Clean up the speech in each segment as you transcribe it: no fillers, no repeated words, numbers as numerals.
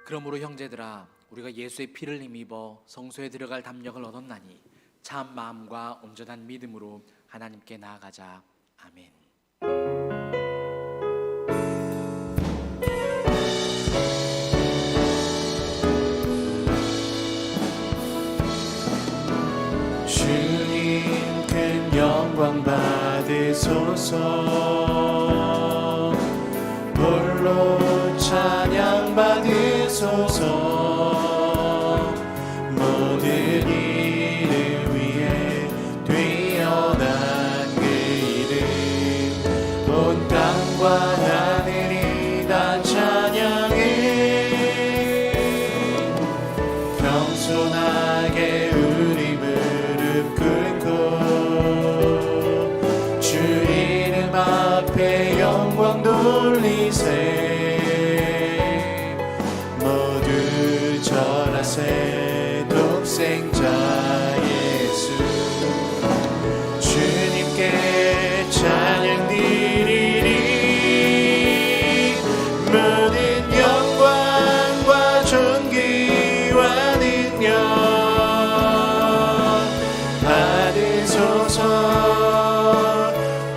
그러므로 형제들아, 우리가 예수의 피를 힘입어 성소에 들어갈 담력을 얻었나니 참 마음과 온전한 믿음으로 하나님께 나아가자. 아멘. 주님 큰 영광 받으소서. 홀로 찬양 받으소서. 모든 이름 위에 뛰어난 그 이름, 온 땅과 하늘이 다 찬양해. 겸손하게 우리 무릎 꿇고 주 이름 앞에 영광 돌리세. 모두 절하세. 독생자 예수 주님께 찬양 드리리. 모든 영광과 존귀와 능력 받으소서.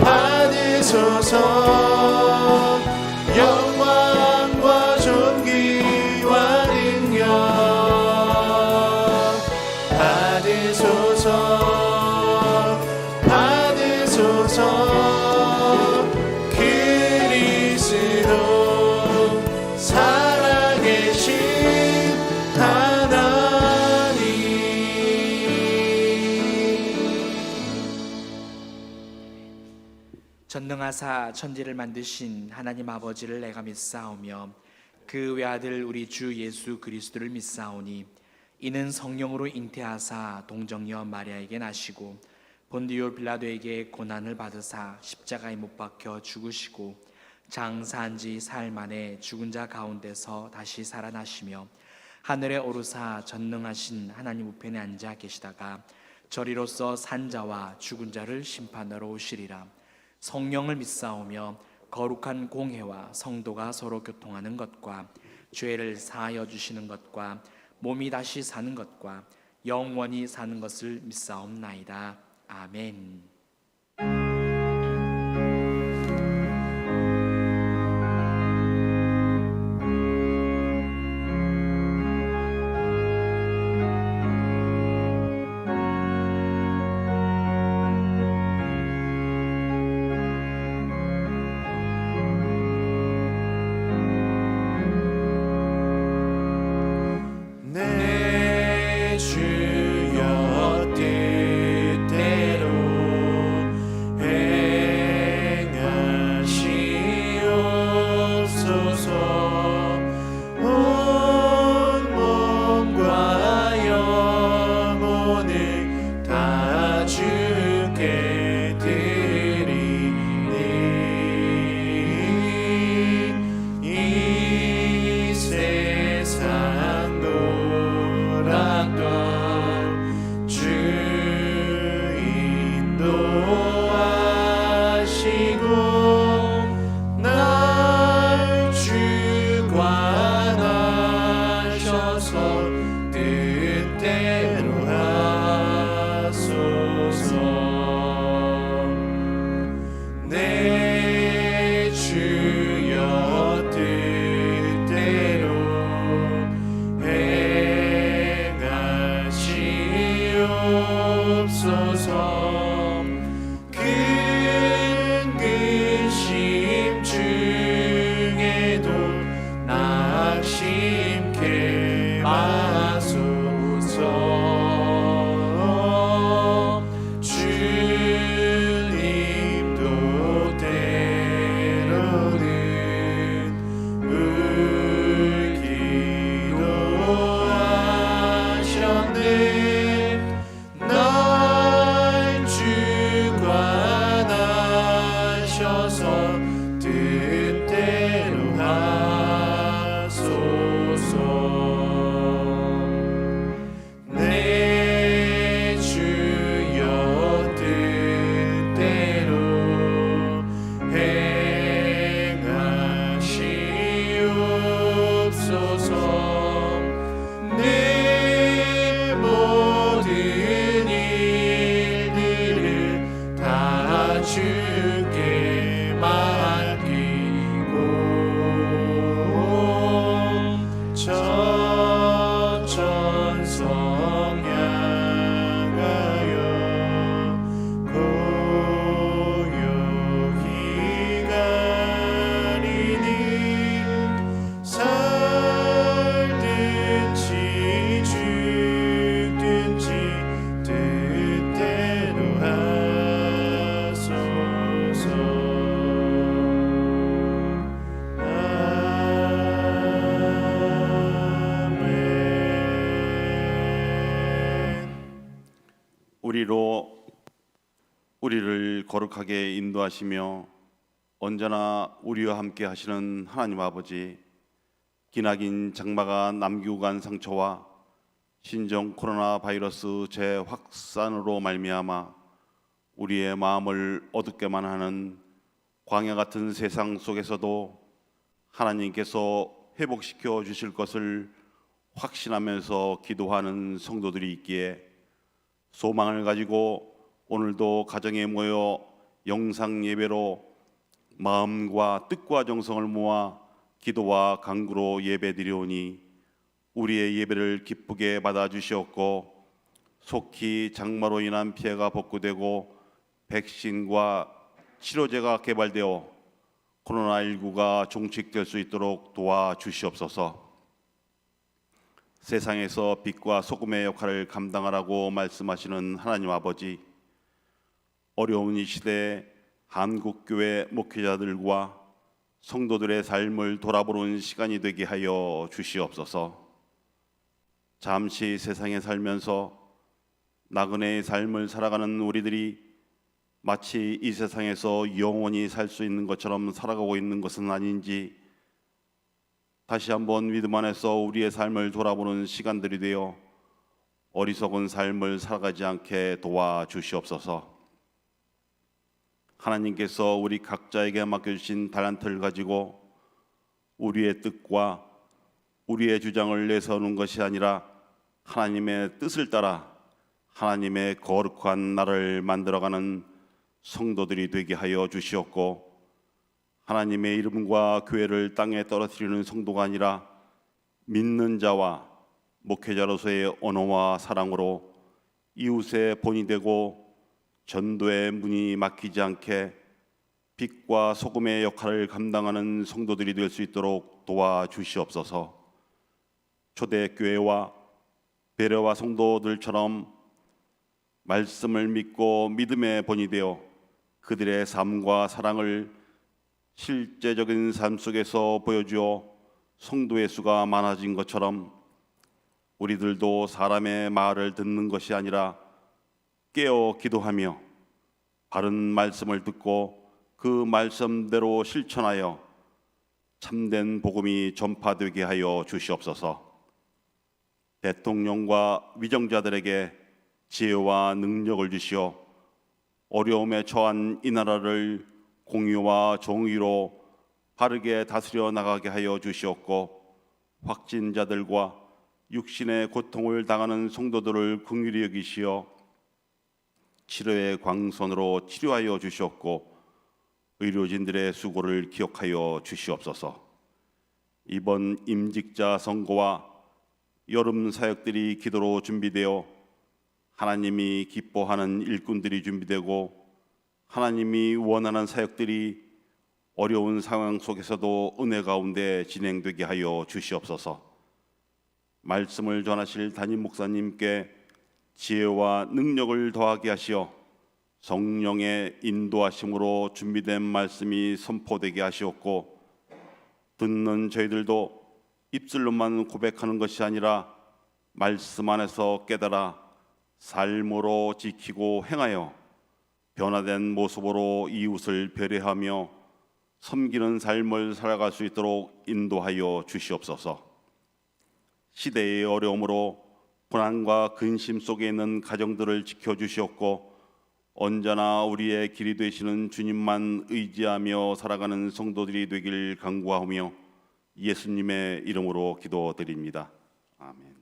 받으소서. 영광과 존귀와 능력 받으소서. 받으소서. 그리스도 살아계신 하나님. 전능하사 천지를 만드신 하나님 아버지를 내가 믿사오며 그 외아들 우리 주 예수 그리스도를 믿사오니 이는 성령으로 잉태하사 동정녀 마리아에게 나시고 본디오 빌라도에게 고난을 받으사 십자가에 못 박혀 죽으시고 장사한 지 사흘 만에 죽은 자 가운데서 다시 살아나시며 하늘에 오르사 전능하신 하나님 우편에 앉아 계시다가 저리로서 산 자와 죽은 자를 심판하러 오시리라. 성령을 믿사오며 거룩한 공회와 성도가 서로 교통하는 것과 죄를 사하여 주시는 것과 몸이 다시 사는 것과 영원히 사는 것을 믿사옵나이다. 아멘. 내 주여 뜻대로 행하시옵소서. 온 몸과 영혼을 다 주께 드리니 이 세상 놀았던 주 인도하시고 날 주관하셔서 뜻대로 하소서. 내 주여 뜻대로 행하시옵소서. 큰 근심 중에도 낙심케 마소서. 주님도 때로는 울기도 하셨네. 우리를 거룩하게 인도하시며 언제나 우리와 함께 하시는 하나님 아버지, 기나긴 장마가 남기고 간 상처와 신종 코로나 바이러스 재확산으로 말미암아 우리의 마음을 어둡게만 하는 광야 같은 세상 속에서도 하나님께서 회복시켜 주실 것을 확신하면서 기도하는 성도들이 있기에 소망을 가지고 오늘도 가정에 모여 영상 예배로 마음과 뜻과 정성을 모아 기도와 간구로 예배드리오니 우리의 예배를 기쁘게 받아주시옵고 속히 장마로 인한 피해가 복구되고 백신과 치료제가 개발되어 코로나19가 종식될 수 있도록 도와주시옵소서. 세상에서 빛과 소금의 역할을 감당하라고 말씀하시는 하나님 아버지, 어려운 이 시대에 한국교회 목회자들과 성도들의 삶을 돌아보는 시간이 되게 하여 주시옵소서. 잠시 세상에 살면서 나그네의 삶을 살아가는 우리들이 마치 이 세상에서 영원히 살 수 있는 것처럼 살아가고 있는 것은 아닌지 다시 한번 믿음 안에서 우리의 삶을 돌아보는 시간들이 되어 어리석은 삶을 살아가지 않게 도와주시옵소서. 하나님께서 우리 각자에게 맡겨주신 달란트를 가지고 우리의 뜻과 우리의 주장을 내세우는 것이 아니라 하나님의 뜻을 따라 하나님의 거룩한 나라를 만들어가는 성도들이 되게 하여 주시옵고, 하나님의 이름과 교회를 땅에 떨어뜨리는 성도가 아니라 믿는 자와 목회자로서의 언어와 사랑으로 이웃의 본이 되고 전도의 문이 막히지 않게 빛과 소금의 역할을 감당하는 성도들이 될 수 있도록 도와주시옵소서. 초대교회와 베레와 성도들처럼 말씀을 믿고 믿음의 본이 되어 그들의 삶과 사랑을 실제적인 삶 속에서 보여주어 성도의 수가 많아진 것처럼 우리들도 사람의 말을 듣는 것이 아니라 깨어 기도하며 바른 말씀을 듣고 그 말씀대로 실천하여 참된 복음이 전파되게 하여 주시옵소서. 대통령과 위정자들에게 지혜와 능력을 주시어 어려움에 처한 이 나라를 공의와 정의로 바르게 다스려 나가게 하여 주시옵고, 확진자들과 육신의 고통을 당하는 성도들을 긍휼히 여기시어 치료의 광선으로 치료하여 주시옵고 의료진들의 수고를 기억하여 주시옵소서. 이번 임직자 선거와 여름 사역들이 기도로 준비되어 하나님이 기뻐하는 일꾼들이 준비되고 하나님이 원하는 사역들이 어려운 상황 속에서도 은혜 가운데 진행되게 하여 주시옵소서. 말씀을 전하실 담임 목사님께 지혜와 능력을 더하게 하시어 성령의 인도하심으로 준비된 말씀이 선포되게 하시옵고, 듣는 저희들도 입술로만 고백하는 것이 아니라 말씀 안에서 깨달아 삶으로 지키고 행하여 변화된 모습으로 이웃을 배려하며 섬기는 삶을 살아갈 수 있도록 인도하여 주시옵소서. 시대의 어려움으로 불안과 근심 속에 있는 가정들을 지켜주시옵고, 언제나 우리의 길이 되시는 주님만 의지하며 살아가는 성도들이 되길 간구하며 예수님의 이름으로 기도드립니다. 아멘.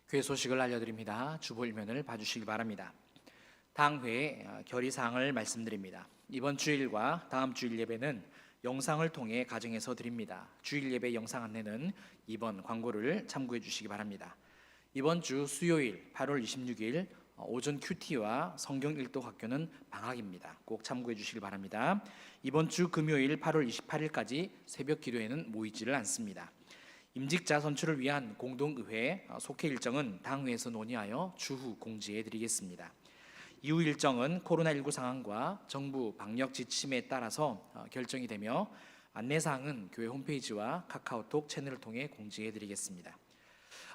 교회 소식을 알려드립니다. 주보 일면을 봐주시기 바랍니다. 당회 결의사항을 말씀드립니다. 이번 주일과 다음 주일 예배는 영상을 통해 가정에서 드립니다. 주일 예배 영상 안내는 이번 광고를 참고해 주시기 바랍니다. 이번 주 수요일 8월 26일 오전 큐티와 성경 일독 학교는 방학입니다. 꼭 참고해 주시길 바랍니다. 이번 주 금요일 8월 28일까지 새벽 기도회는 모이지를 않습니다. 임직자 선출을 위한 공동의회 속회 일정은 당회에서 논의하여 추후 공지해 드리겠습니다. 이후 일정은 코로나19 상황과 정부 방역 지침에 따라서 결정이 되며 안내사항은 교회 홈페이지와 카카오톡 채널을 통해 공지해 드리겠습니다.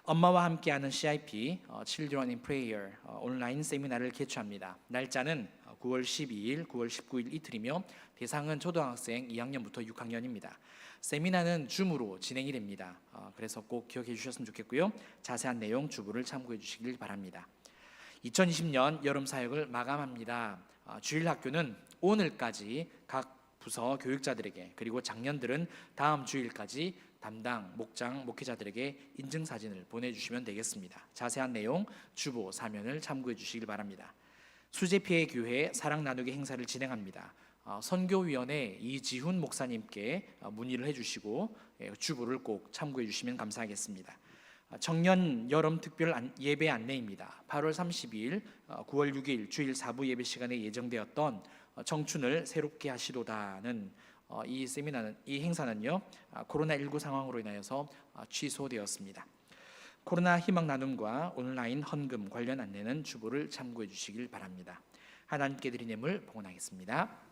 엄마와 함께하는 CIP Children in Prayer 온라인 세미나를 개최합니다. 날짜는 9월 12일, 9월 19일 이틀이며 대상은 초등학생 2학년부터 6학년입니다. 세미나는 줌으로 진행이 됩니다. 그래서 꼭 기억해 주셨으면 좋겠고요. 자세한 내용 주부를 참고해 주시길 바랍니다. 2020년 여름 사역을 마감합니다. 주일 학교는 오늘까지 각 부서 교육자들에게 그리고 장년들은 다음 주일까지 담당 목장 목회자들에게 인증사진을 보내주시면 되겠습니다. 자세한 내용 주보 사면을 참고해 주시길 바랍니다. 수제피해 교회 사랑 나누기 행사를 진행합니다. 선교위원회 이지훈 목사님께 문의를 해주시고 주보를 꼭 참고해 주시면 감사하겠습니다. 청년 여름 특별 예배 안내입니다. 8월 30일, 9월 6일 주일 4부 예배 시간에 예정되었던 청춘을 새롭게 하시도다는 이 행사는요 코로나19 상황으로 인하여서 취소되었습니다. 코로나 희망 나눔과 온라인 헌금 관련 안내는 주보를 참고해 주시길 바랍니다. 하나님께 드린 예물 봉헌하겠습니다.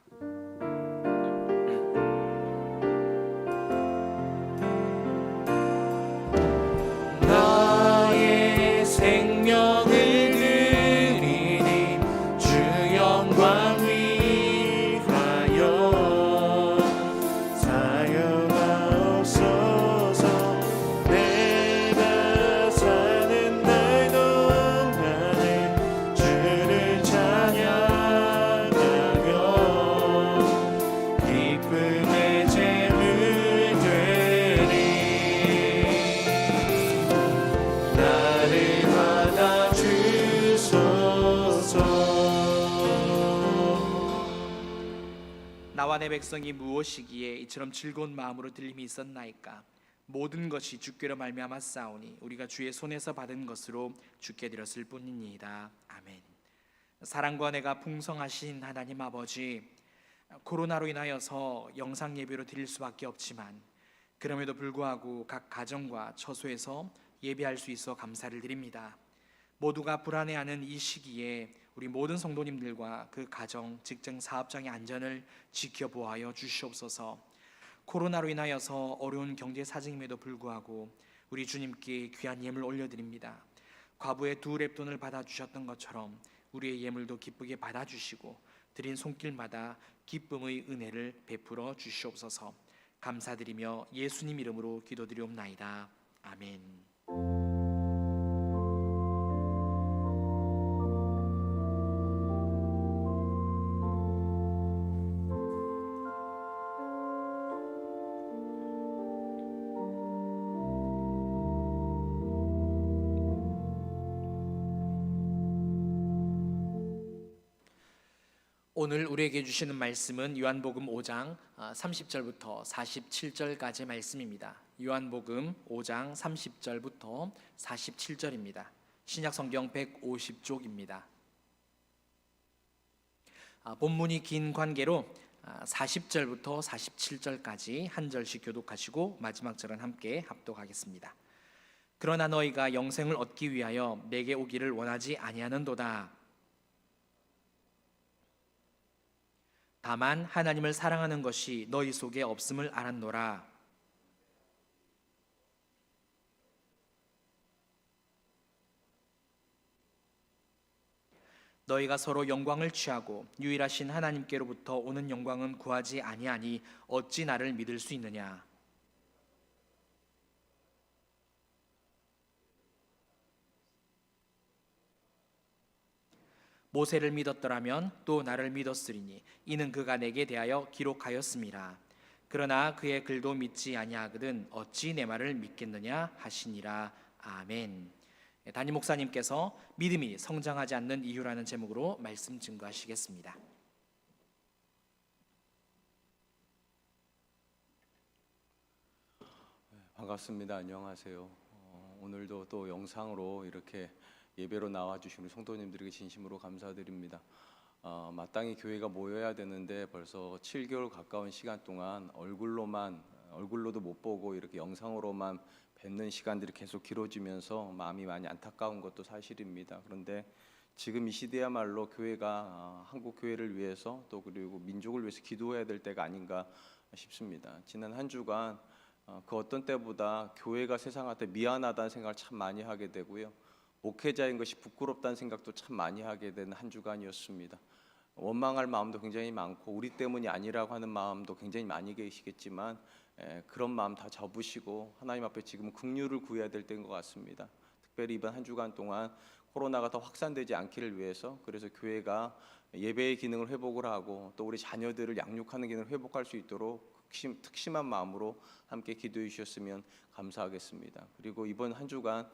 나의 생명을 드리니 주 영광 위하여 사용하옵소서. 내가 사는 날 동안에 주를 찬양하며 기쁨의 제물 되리. 나를 받아 주소서. 나와 내 백성이 무엇이기에 이처럼 즐거운 마음으로 들림이 있었나이까. 모든 것이 주께로 말미암아 싸우니 우리가 주의 손에서 받은 것으로 주께 드렸을 뿐이니이다. 아멘. 사랑과 내가 풍성하신 하나님 아버지, 코로나로 인하여서 영상 예배로 드릴 수밖에 없지만 그럼에도 불구하고 각 가정과 처소에서 예배할 수 있어 감사를 드립니다. 모두가 불안해하는 이 시기에 우리 모든 성도님들과 그 가정, 직장, 사업장의 안전을 지켜보아여 주시옵소서. 코로나로 인하여서 어려운 경제 사정임에도 불구하고 우리 주님께 귀한 예물 올려드립니다. 과부의 2렙돈을 받아주셨던 것처럼 우리의 예물도 기쁘게 받아주시고 드린 손길마다 기쁨의 은혜를 베풀어 주시옵소서. 감사드리며 예수님 이름으로 기도드리옵나이다. 아멘. 오늘 우리에게 주시는 말씀은 요한복음 5장 30절부터 47절까지의 말씀입니다. 요한복음 5장 30절부터 47절입니다. 신약성경 150쪽입니다. 본문이 긴 관계로 40절부터 47절까지 한 절씩 교독하시고 마지막 절은 함께 합독하겠습니다. 그러나 너희가 영생을 얻기 위하여 내게 오기를 원하지 아니하는도다. 다만 하나님을 사랑하는 것이 너희 속에 없음을 알았노라. 너희가 서로 영광을 취하고 유일하신 하나님께로부터 오는 영광은 구하지 아니하니 어찌 나를 믿을 수 있느냐. 모세를 믿었더라면 또 나를 믿었으리니 이는 그가 내게 대하여 기록하였음이라. 그러나 그의 글도 믿지 아니하거든 어찌 내 말을 믿겠느냐 하시니라. 아멘. 담임 목사님께서 믿음이 성장하지 않는 이유라는 제목으로 말씀 증거하시겠습니다. 반갑습니다. 안녕하세요. 오늘도 또 영상으로 이렇게 예배로 나와주신 우리 성도님들에게 진심으로 감사드립니다. 마땅히 교회가 모여야 되는데 벌써 7개월 가까운 시간 동안 얼굴로도 못 보고 이렇게 영상으로만 뵙는 시간들이 계속 길어지면서 마음이 많이 안타까운 것도 사실입니다. 그런데 지금 이 시대야말로 교회가 한국 교회를 위해서 또 그리고 민족을 위해서 기도해야 될 때가 아닌가 싶습니다. 지난 한 주간 그 어떤 때보다 교회가 세상한테 미안하다는 생각을 참 많이 하게 되고요. 목회자인 것이 부끄럽다는 생각도 참 많이 하게 되는 한 주간이었습니다. 원망할 마음도 굉장히 많고 우리 때문이 아니라고 하는 마음도 굉장히 많이 계시겠지만 그런 마음 다 접으시고 하나님 앞에 지금 긍휼을 구해야 될 때인 것 같습니다. 특별히 이번 한 주간 동안 코로나가 더 확산되지 않기를 위해서 그래서 교회가 예배의 기능을 회복을 하고 또 우리 자녀들을 양육하는 기능을 회복할 수 있도록 특심한 마음으로 함께 기도해 주셨으면 감사하겠습니다. 그리고 이번 한 주간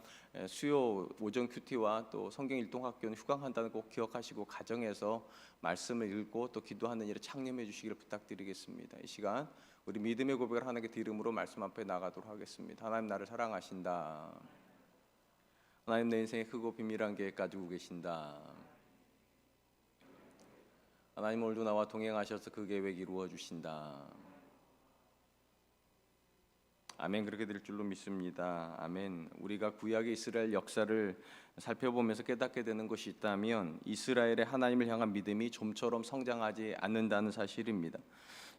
수요 오전 큐티와 또 성경 일동학교는 휴강한다는 거 꼭 기억하시고 가정에서 말씀을 읽고 또 기도하는 일에 창념해 주시기를 부탁드리겠습니다. 이 시간 우리 믿음의 고백을 하나님께 드림으로 말씀 앞에 나가도록 하겠습니다. 하나님 나를 사랑하신다. 하나님 내 인생의 크고 비밀한 계획 가지고 계신다. 하나님 오늘도 나와 동행하셔서 그 계획 이루어 주신다. 아멘. 그렇게 될 줄로 믿습니다. 아멘. 우리가 구약의 이스라엘 역사를 살펴보면서 깨닫게 되는 것이 있다면 이스라엘의 하나님을 향한 믿음이 좀처럼 성장하지 않는다는 사실입니다.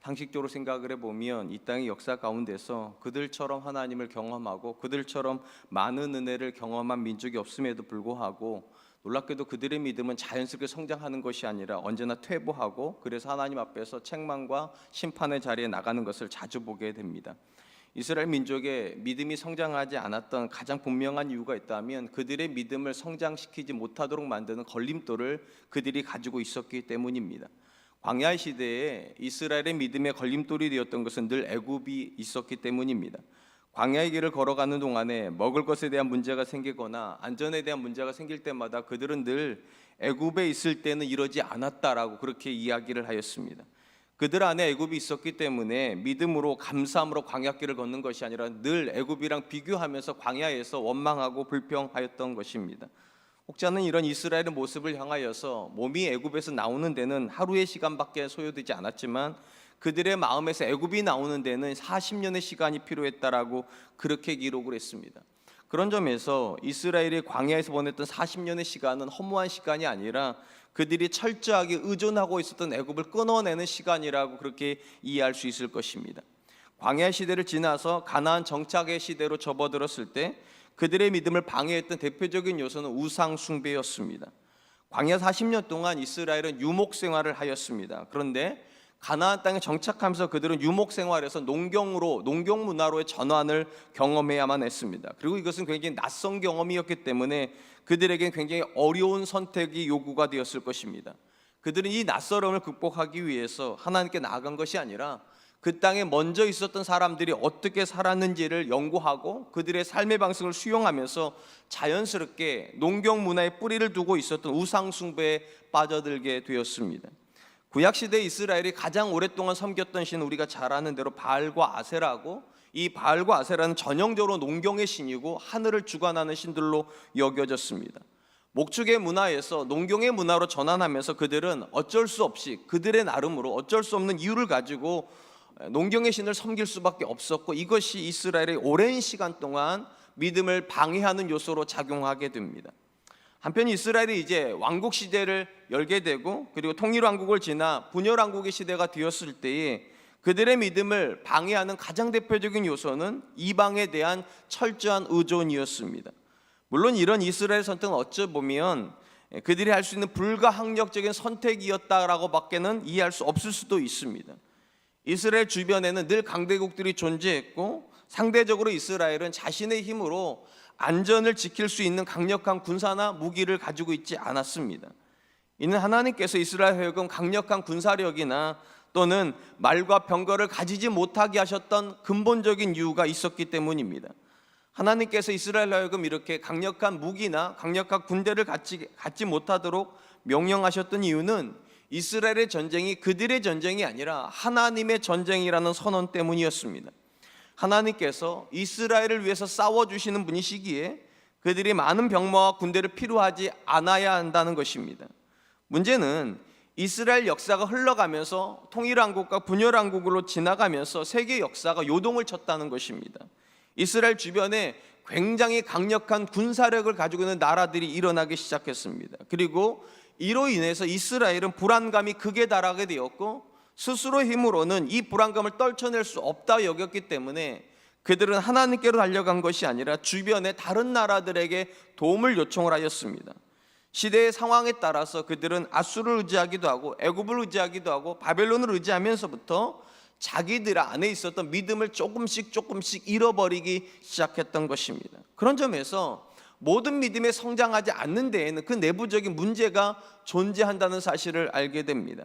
상식적으로 생각을 해보면 이 땅의 역사 가운데서 그들처럼 하나님을 경험하고 그들처럼 많은 은혜를 경험한 민족이 없음에도 불구하고 놀랍게도 그들의 믿음은 자연스럽게 성장하는 것이 아니라 언제나 퇴보하고 그래서 하나님 앞에서 책망과 심판의 자리에 나가는 것을 자주 보게 됩니다. 이스라엘 민족의 믿음이 성장하지 않았던 가장 분명한 이유가 있다면 그들의 믿음을 성장시키지 못하도록 만드는 걸림돌을 그들이 가지고 있었기 때문입니다. 광야 시대에 이스라엘의 믿음의 걸림돌이 되었던 것은 늘 애굽이 있었기 때문입니다. 광야의 길을 걸어가는 동안에 먹을 것에 대한 문제가 생기거나 안전에 대한 문제가 생길 때마다 그들은 늘 애굽에 있을 때는 이러지 않았다라고 그렇게 이야기를 하였습니다. 그들 안에 애굽이 있었기 때문에 믿음으로 감사함으로 광야길을 걷는 것이 아니라 늘 애굽이랑 비교하면서 광야에서 원망하고 불평하였던 것입니다. 혹자는 이런 이스라엘의 모습을 향하여서 몸이 애굽에서 나오는 데는 하루의 시간밖에 소요되지 않았지만 그들의 마음에서 애굽이 나오는 데는 40년의 시간이 필요했다라고 그렇게 기록을 했습니다. 그런 점에서 이스라엘이 광야에서 보냈던 40년의 시간은 허무한 시간이 아니라 그들이 철저하게 의존하고 있었던 애굽을 끊어내는 시간이라고 그렇게 이해할 수 있을 것입니다. 광야 시대를 지나서 가나안 정착의 시대로 접어들었을 때 그들의 믿음을 방해했던 대표적인 요소는 우상 숭배였습니다. 광야 40년 동안 이스라엘은 유목 생활을 하였습니다. 그런데 가나안 땅에 정착하면서 그들은 유목 생활에서 농경 문화로의 전환을 경험해야만 했습니다. 그리고 이것은 굉장히 낯선 경험이었기 때문에 그들에게는 굉장히 어려운 선택이 요구가 되었을 것입니다. 그들은 이 낯설음을 극복하기 위해서 하나님께 나아간 것이 아니라 그 땅에 먼저 있었던 사람들이 어떻게 살았는지를 연구하고 그들의 삶의 방식을 수용하면서 자연스럽게 농경 문화에 뿌리를 두고 있었던 우상 숭배에 빠져들게 되었습니다. 구약시대 이스라엘이 가장 오랫동안 섬겼던 신은 우리가 잘 아는 대로 바알과 아세라고, 이 바알과 아세라는 전형적으로 농경의 신이고 하늘을 주관하는 신들로 여겨졌습니다. 목축의 문화에서 농경의 문화로 전환하면서 그들은 어쩔 수 없이 그들의 나름으로 어쩔 수 없는 이유를 가지고 농경의 신을 섬길 수밖에 없었고 이것이 이스라엘의 오랜 시간 동안 믿음을 방해하는 요소로 작용하게 됩니다. 한편 이스라엘이 이제 왕국 시대를 열게 되고 그리고 통일왕국을 지나 분열왕국의 시대가 되었을 때에 그들의 믿음을 방해하는 가장 대표적인 요소는 이방에 대한 철저한 의존이었습니다. 물론 이런 이스라엘 선택은 어쩌보면 그들이 할 수 있는 불가항력적인 선택이었다라고 밖에는 이해할 수 없을 수도 있습니다. 이스라엘 주변에는 늘 강대국들이 존재했고 상대적으로 이스라엘은 자신의 힘으로 안전을 지킬 수 있는 강력한 군사나 무기를 가지고 있지 않았습니다. 이는 하나님께서 이스라엘 하여금 강력한 군사력이나 또는 말과 병거를 가지지 못하게 하셨던 근본적인 이유가 있었기 때문입니다. 하나님께서 이스라엘 하여금 이렇게 강력한 무기나 강력한 군대를 갖지 못하도록 명령하셨던 이유는 이스라엘의 전쟁이 그들의 전쟁이 아니라 하나님의 전쟁이라는 선언 때문이었습니다. 하나님께서 이스라엘을 위해서 싸워주시는 분이시기에 그들이 많은 병마와 군대를 필요하지 않아야 한다는 것입니다. 문제는 이스라엘 역사가 흘러가면서 통일왕국과 분열왕국으로 지나가면서 세계 역사가 요동을 쳤다는 것입니다. 이스라엘 주변에 굉장히 강력한 군사력을 가지고 있는 나라들이 일어나기 시작했습니다. 그리고 이로 인해서 이스라엘은 불안감이 극에 달하게 되었고 스스로 힘으로는 이 불안감을 떨쳐낼 수 없다 여겼기 때문에 그들은 하나님께로 달려간 것이 아니라 주변의 다른 나라들에게 도움을 요청을 하였습니다. 시대의 상황에 따라서 그들은 아수를 의지하기도 하고 애굽을 의지하기도 하고 바벨론을 의지하면서부터 자기들 안에 있었던 믿음을 조금씩 잃어버리기 시작했던 것입니다. 그런 점에서 모든 믿음에 성장하지 않는 데에는 그 내부적인 문제가 존재한다는 사실을 알게 됩니다.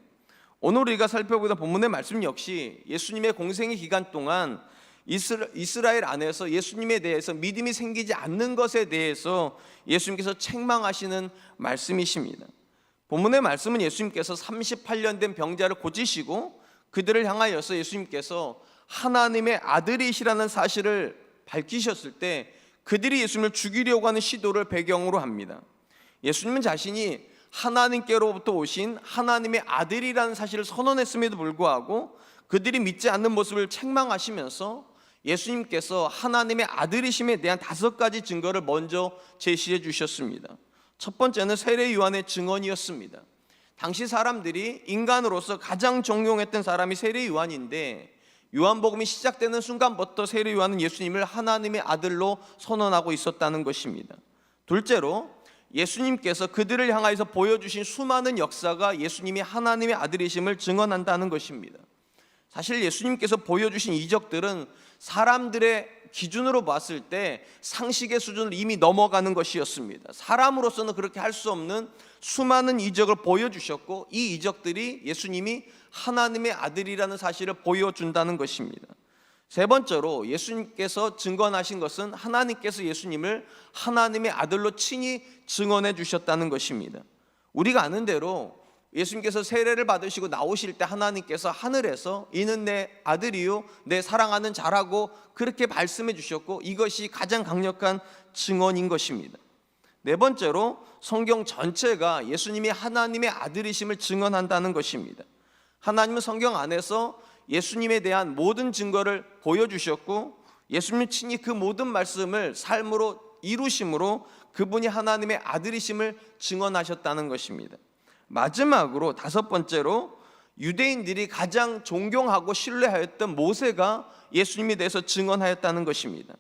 오늘 우리가 살펴보던 본문의 말씀 역시 예수님의 공생의 기간 동안 이스라엘 안에서 예수님에 대해서 믿음이 생기지 않는 것에 대해서 예수님께서 책망하시는 말씀이십니다. 본문의 말씀은 예수님께서 38년 된 병자를 고치시고 그들을 향하여서 예수님께서 하나님의 아들이시라는 사실을 밝히셨을 때 그들이 예수님을 죽이려고 하는 시도를 배경으로 합니다. 예수님은 자신이 하나님께로부터 오신 하나님의 아들이라는 사실을 선언했음에도 불구하고 그들이 믿지 않는 모습을 책망하시면서 예수님께서 하나님의 아들이심에 대한 5가지 증거를 먼저 제시해 주셨습니다. 첫 번째는 세례 요한의 증언이었습니다. 당시 사람들이 인간으로서 가장 존경했던 사람이 세례 요한인데 요한복음이 시작되는 순간부터 세례 요한은 예수님을 하나님의 아들로 선언하고 있었다는 것입니다. 둘째로 예수님께서 그들을 향하여서 보여주신 수많은 역사가 예수님이 하나님의 아들이심을 증언한다는 것입니다. 사실 예수님께서 보여주신 이적들은 사람들의 기준으로 봤을 때 상식의 수준을 이미 넘어가는 것이었습니다. 사람으로서는 그렇게 할 수 없는 수많은 이적을 보여주셨고 이 이적들이 예수님이 하나님의 아들이라는 사실을 보여준다는 것입니다. 세 번째로 예수님께서 증언하신 것은 하나님께서 예수님을 하나님의 아들로 친히 증언해 주셨다는 것입니다. 우리가 아는 대로 예수님께서 세례를 받으시고 나오실 때 하나님께서 하늘에서 이는 내 아들이요 내 사랑하는 자라고 그렇게 말씀해 주셨고 이것이 가장 강력한 증언인 것입니다. 네 번째로 성경 전체가 예수님이 하나님의 아들이심을 증언한다는 것입니다. 하나님은 성경 안에서 예수님에 대한 모든 증거를 보여주셨고 예수님이 친히 그 모든 말씀을 삶으로 이루심으로 그분이 하나님의 아들이심을 증언하셨다는 것입니다. 마지막으로 5번째로 유대인들이 가장 존경하고 신뢰하였던 모세가 예수님에 대해서 증언하였다는 것입니다.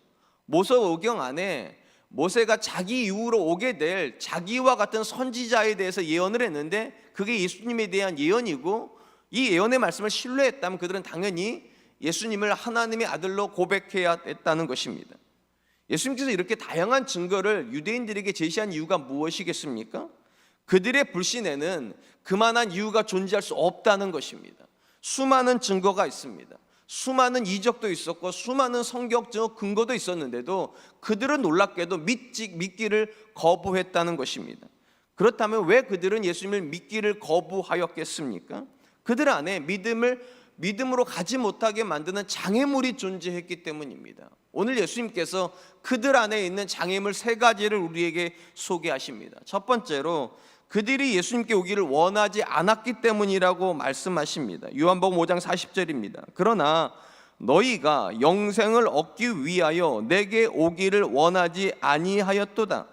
모세오경 안에 모세가 자기 이후로 오게 될 자기와 같은 선지자에 대해서 예언을 했는데 그게 예수님에 대한 예언이고 이 예언의 말씀을 신뢰했다면 그들은 당연히 예수님을 하나님의 아들로 고백해야 했다는 것입니다. 예수님께서 이렇게 다양한 증거를 유대인들에게 제시한 이유가 무엇이겠습니까? 그들의 불신에는 그만한 이유가 존재할 수 없다는 것입니다. 수많은 증거가 있습니다. 수많은 이적도 있었고 수많은 성경적 근거도 있었는데도 그들은 놀랍게도 믿기를 거부했다는 것입니다. 그렇다면 왜 그들은 예수님을 믿기를 거부하였겠습니까? 그들 안에 믿음으로 가지 못하게 만드는 장애물이 존재했기 때문입니다. 오늘 예수님께서 그들 안에 있는 장애물 3가지를 우리에게 소개하십니다. 첫 번째로 그들이 예수님께 오기를 원하지 않았기 때문이라고 말씀하십니다. 요한복음 5장 40절입니다. 그러나 너희가 영생을 얻기 위하여 내게 오기를 원하지 아니하였도다.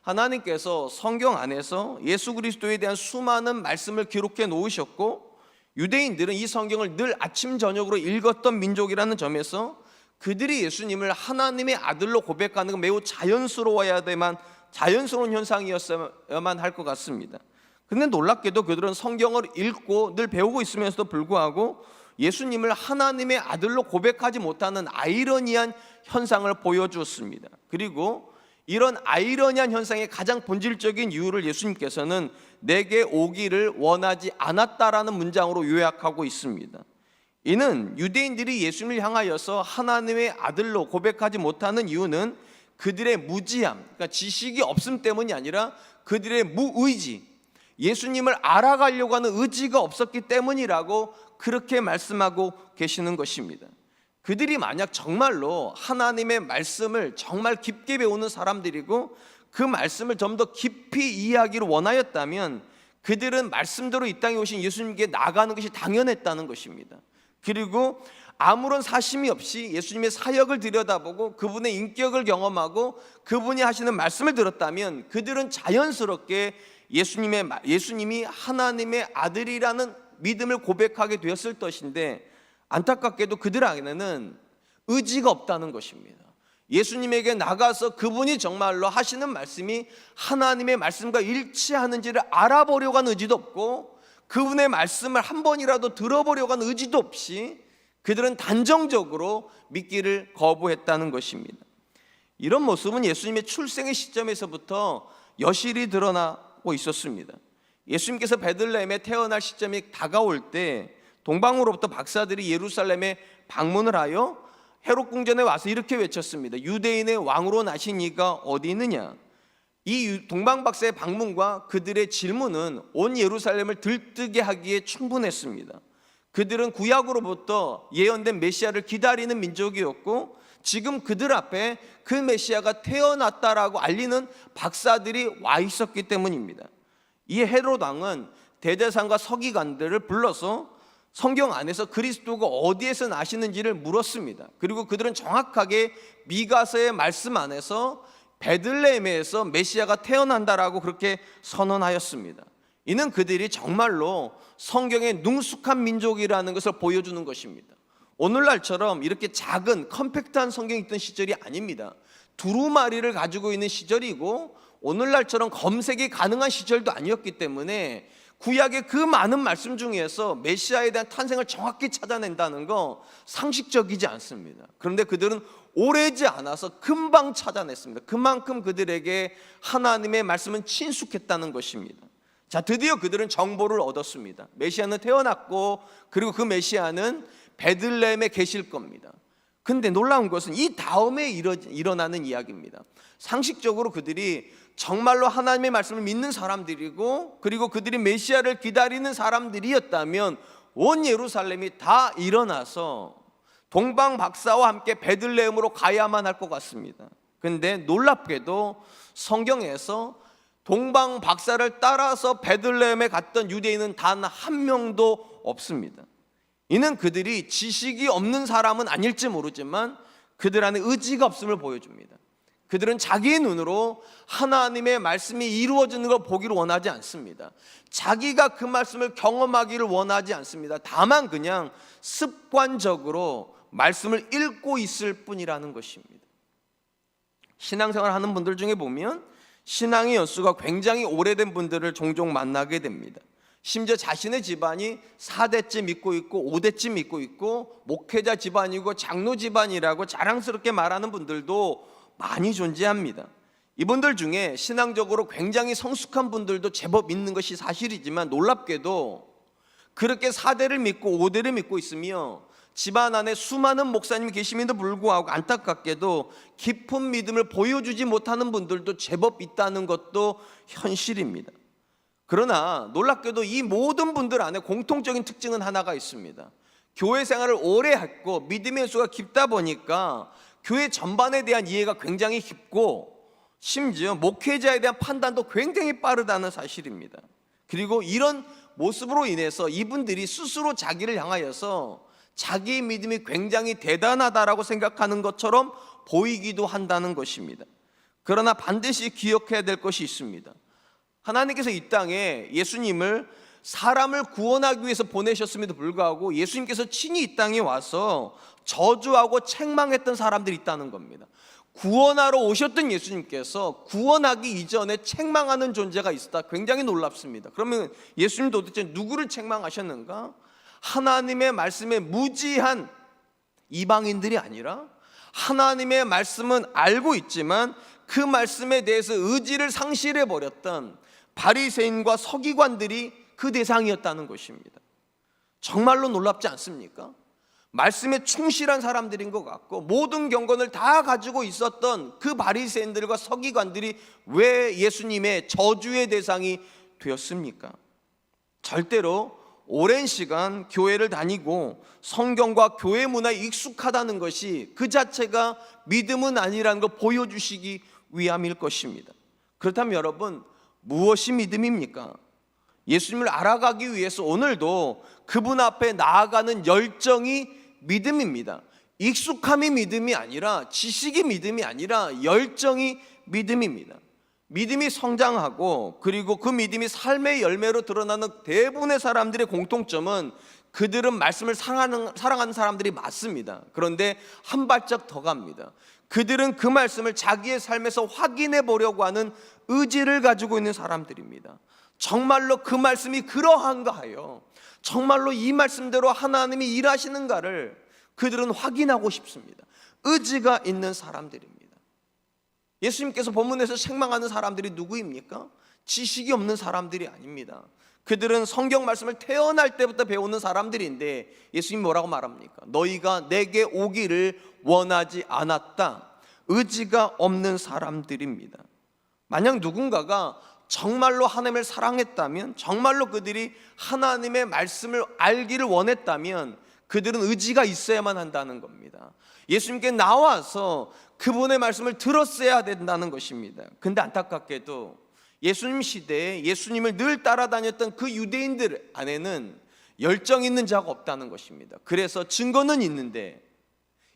하나님께서 성경 안에서 예수 그리스도에 대한 수많은 말씀을 기록해 놓으셨고 유대인들은 이 성경을 늘 아침 저녁으로 읽었던 민족이라는 점에서 그들이 예수님을 하나님의 아들로 고백하는 건 매우 자연스러운 현상이었어야만 할 것 같습니다. 그런데 놀랍게도 그들은 성경을 읽고 늘 배우고 있으면서도 불구하고 예수님을 하나님의 아들로 고백하지 못하는 아이러니한 현상을 보여주었습니다. 그리고 이런 아이러니한 현상의 가장 본질적인 이유를 예수님께서는 내게 오기를 원하지 않았다라는 문장으로 요약하고 있습니다. 이는 유대인들이 예수님을 향하여서 하나님의 아들로 고백하지 못하는 이유는 그들의 무지함, 그러니까 지식이 없음 때문이 아니라 그들의 무의지, 예수님을 알아가려고 하는 의지가 없었기 때문이라고 그렇게 말씀하고 계시는 것입니다. 그들이 만약 정말로 하나님의 말씀을 정말 깊게 배우는 사람들이고 그 말씀을 좀 더 깊이 이해하기를 원하였다면 그들은 말씀대로 이 땅에 오신 예수님께 나아가는 것이 당연했다는 것입니다. 그리고 아무런 사심이 없이 예수님의 사역을 들여다보고 그분의 인격을 경험하고 그분이 하시는 말씀을 들었다면 그들은 자연스럽게 예수님이 하나님의 아들이라는 믿음을 고백하게 되었을 것인데, 안타깝게도 그들 안에는 의지가 없다는 것입니다. 예수님에게 나가서 그분이 정말로 하시는 말씀이 하나님의 말씀과 일치하는지를 알아보려고 하는 의지도 없고 그분의 말씀을 한 번이라도 들어보려고 하는 의지도 없이 그들은 단정적으로 믿기를 거부했다는 것입니다. 이런 모습은 예수님의 출생의 시점에서부터 여실히 드러나고 있었습니다. 예수님께서 베들레헴에 태어날 시점이 다가올 때 동방으로부터 박사들이 예루살렘에 방문을 하여 헤롯 궁전에 와서 이렇게 외쳤습니다. 유대인의 왕으로 나신 이가 어디 있느냐? 이 동방박사의 방문과 그들의 질문은 온 예루살렘을 들뜨게 하기에 충분했습니다. 그들은 구약으로부터 예언된 메시아를 기다리는 민족이었고 지금 그들 앞에 그 메시아가 태어났다라고 알리는 박사들이 와 있었기 때문입니다. 이 헤롯 왕은 대제사장과 서기관들을 불러서 성경 안에서 그리스도가 어디에서 나시는지를 물었습니다. 그리고 그들은 정확하게 미가서의 말씀 안에서 베들레헴에서 메시아가 태어난다라고 그렇게 선언하였습니다. 이는 그들이 정말로 성경에 능숙한 민족이라는 것을 보여주는 것입니다. 오늘날처럼 이렇게 작은 컴팩트한 성경이 있던 시절이 아닙니다. 두루마리를 가지고 있는 시절이고 오늘날처럼 검색이 가능한 시절도 아니었기 때문에 구약의 그 많은 말씀 중에서 메시아에 대한 탄생을 정확히 찾아낸다는 거 상식적이지 않습니다. 그런데 그들은 오래지 않아서 금방 찾아냈습니다. 그만큼 그들에게 하나님의 말씀은 친숙했다는 것입니다. 자, 드디어 그들은 정보를 얻었습니다. 메시아는 태어났고 그리고 그 메시아는 베들레헴에 계실 겁니다. 근데 놀라운 것은 이 다음에 일어나는 이야기입니다. 상식적으로 그들이 정말로 하나님의 말씀을 믿는 사람들이고 그리고 그들이 메시아를 기다리는 사람들이었다면 온 예루살렘이 다 일어나서 동방 박사와 함께 베들레헴으로 가야만 할 것 같습니다. 그런데 놀랍게도 성경에서 동방 박사를 따라서 베들레헴에 갔던 유대인은 단 한 명도 없습니다. 이는 그들이 지식이 없는 사람은 아닐지 모르지만 그들 안에 의지가 없음을 보여줍니다. 그들은 자기의 눈으로 하나님의 말씀이 이루어지는 걸 보기를 원하지 않습니다. 자기가 그 말씀을 경험하기를 원하지 않습니다. 다만 그냥 습관적으로 말씀을 읽고 있을 뿐이라는 것입니다. 신앙생활 하는 분들 중에 보면 신앙의 연수가 굉장히 오래된 분들을 종종 만나게 됩니다. 심지어 자신의 집안이 4대째 믿고 있고 5대째 믿고 있고 목회자 집안이고 장로 집안이라고 자랑스럽게 말하는 분들도 많이 존재합니다. 이분들 중에 신앙적으로 굉장히 성숙한 분들도 제법 있는 것이 사실이지만 놀랍게도 그렇게 4대를 믿고 5대를 믿고 있으며 집안 안에 수많은 목사님이 계심에도 불구하고 안타깝게도 깊은 믿음을 보여주지 못하는 분들도 제법 있다는 것도 현실입니다. 그러나 놀랍게도 이 모든 분들 안에 공통적인 특징은 하나가 있습니다. 교회 생활을 오래 했고 믿음의 수가 깊다 보니까 교회 전반에 대한 이해가 굉장히 깊고 심지어 목회자에 대한 판단도 굉장히 빠르다는 사실입니다. 그리고 이런 모습으로 인해서 이분들이 스스로 자기를 향하여서 자기의 믿음이 굉장히 대단하다라고 생각하는 것처럼 보이기도 한다는 것입니다. 그러나 반드시 기억해야 될 것이 있습니다. 하나님께서 이 땅에 예수님을 사람을 구원하기 위해서 보내셨음에도 불구하고 예수님께서 친히 이 땅에 와서 저주하고 책망했던 사람들이 있다는 겁니다. 구원하러 오셨던 예수님께서 구원하기 이전에 책망하는 존재가 있었다. 굉장히 놀랍습니다. 그러면 예수님 도대체 누구를 책망하셨는가? 하나님의 말씀에 무지한 이방인들이 아니라 하나님의 말씀은 알고 있지만 그 말씀에 대해서 의지를 상실해 버렸던 바리새인과 서기관들이 그 대상이었다는 것입니다. 정말로 놀랍지 않습니까? 말씀에 충실한 사람들인 것 같고 모든 경건을 다 가지고 있었던 그 바리새인들과 서기관들이 왜 예수님의 저주의 대상이 되었습니까? 절대로 오랜 시간 교회를 다니고 성경과 교회 문화에 익숙하다는 것이 그 자체가 믿음은 아니라는 걸 보여주시기 위함일 것입니다. 그렇다면 여러분, 무엇이 믿음입니까? 예수님을 알아가기 위해서 오늘도 그분 앞에 나아가는 열정이 믿음입니다. 익숙함이 믿음이 아니라, 지식이 믿음이 아니라 열정이 믿음입니다. 믿음이 성장하고 그리고 그 믿음이 삶의 열매로 드러나는 대부분의 사람들의 공통점은 그들은 말씀을 사랑하는 사람들이 맞습니다. 그런데 한 발짝 더 갑니다. 그들은 그 말씀을 자기의 삶에서 확인해 보려고 하는 의지를 가지고 있는 사람들입니다. 정말로 그 말씀이 그러한가 하여, 정말로 이 말씀대로 하나님이 일하시는가를 그들은 확인하고 싶습니다. 의지가 있는 사람들입니다. 예수님께서 본문에서 책망하는 사람들이 누구입니까? 지식이 없는 사람들이 아닙니다. 그들은 성경 말씀을 태어날 때부터 배우는 사람들인데 예수님이 뭐라고 말합니까? 너희가 내게 오기를 원하지 않았다. 의지가 없는 사람들입니다. 만약 누군가가 정말로 하나님을 사랑했다면, 정말로 그들이 하나님의 말씀을 알기를 원했다면 그들은 의지가 있어야만 한다는 겁니다. 예수님께 나와서 그분의 말씀을 들었어야 된다는 것입니다. 근데 안타깝게도 예수님 시대에 예수님을 늘 따라다녔던 그 유대인들 안에는 열정 있는 자가 없다는 것입니다. 그래서 증거는 있는데,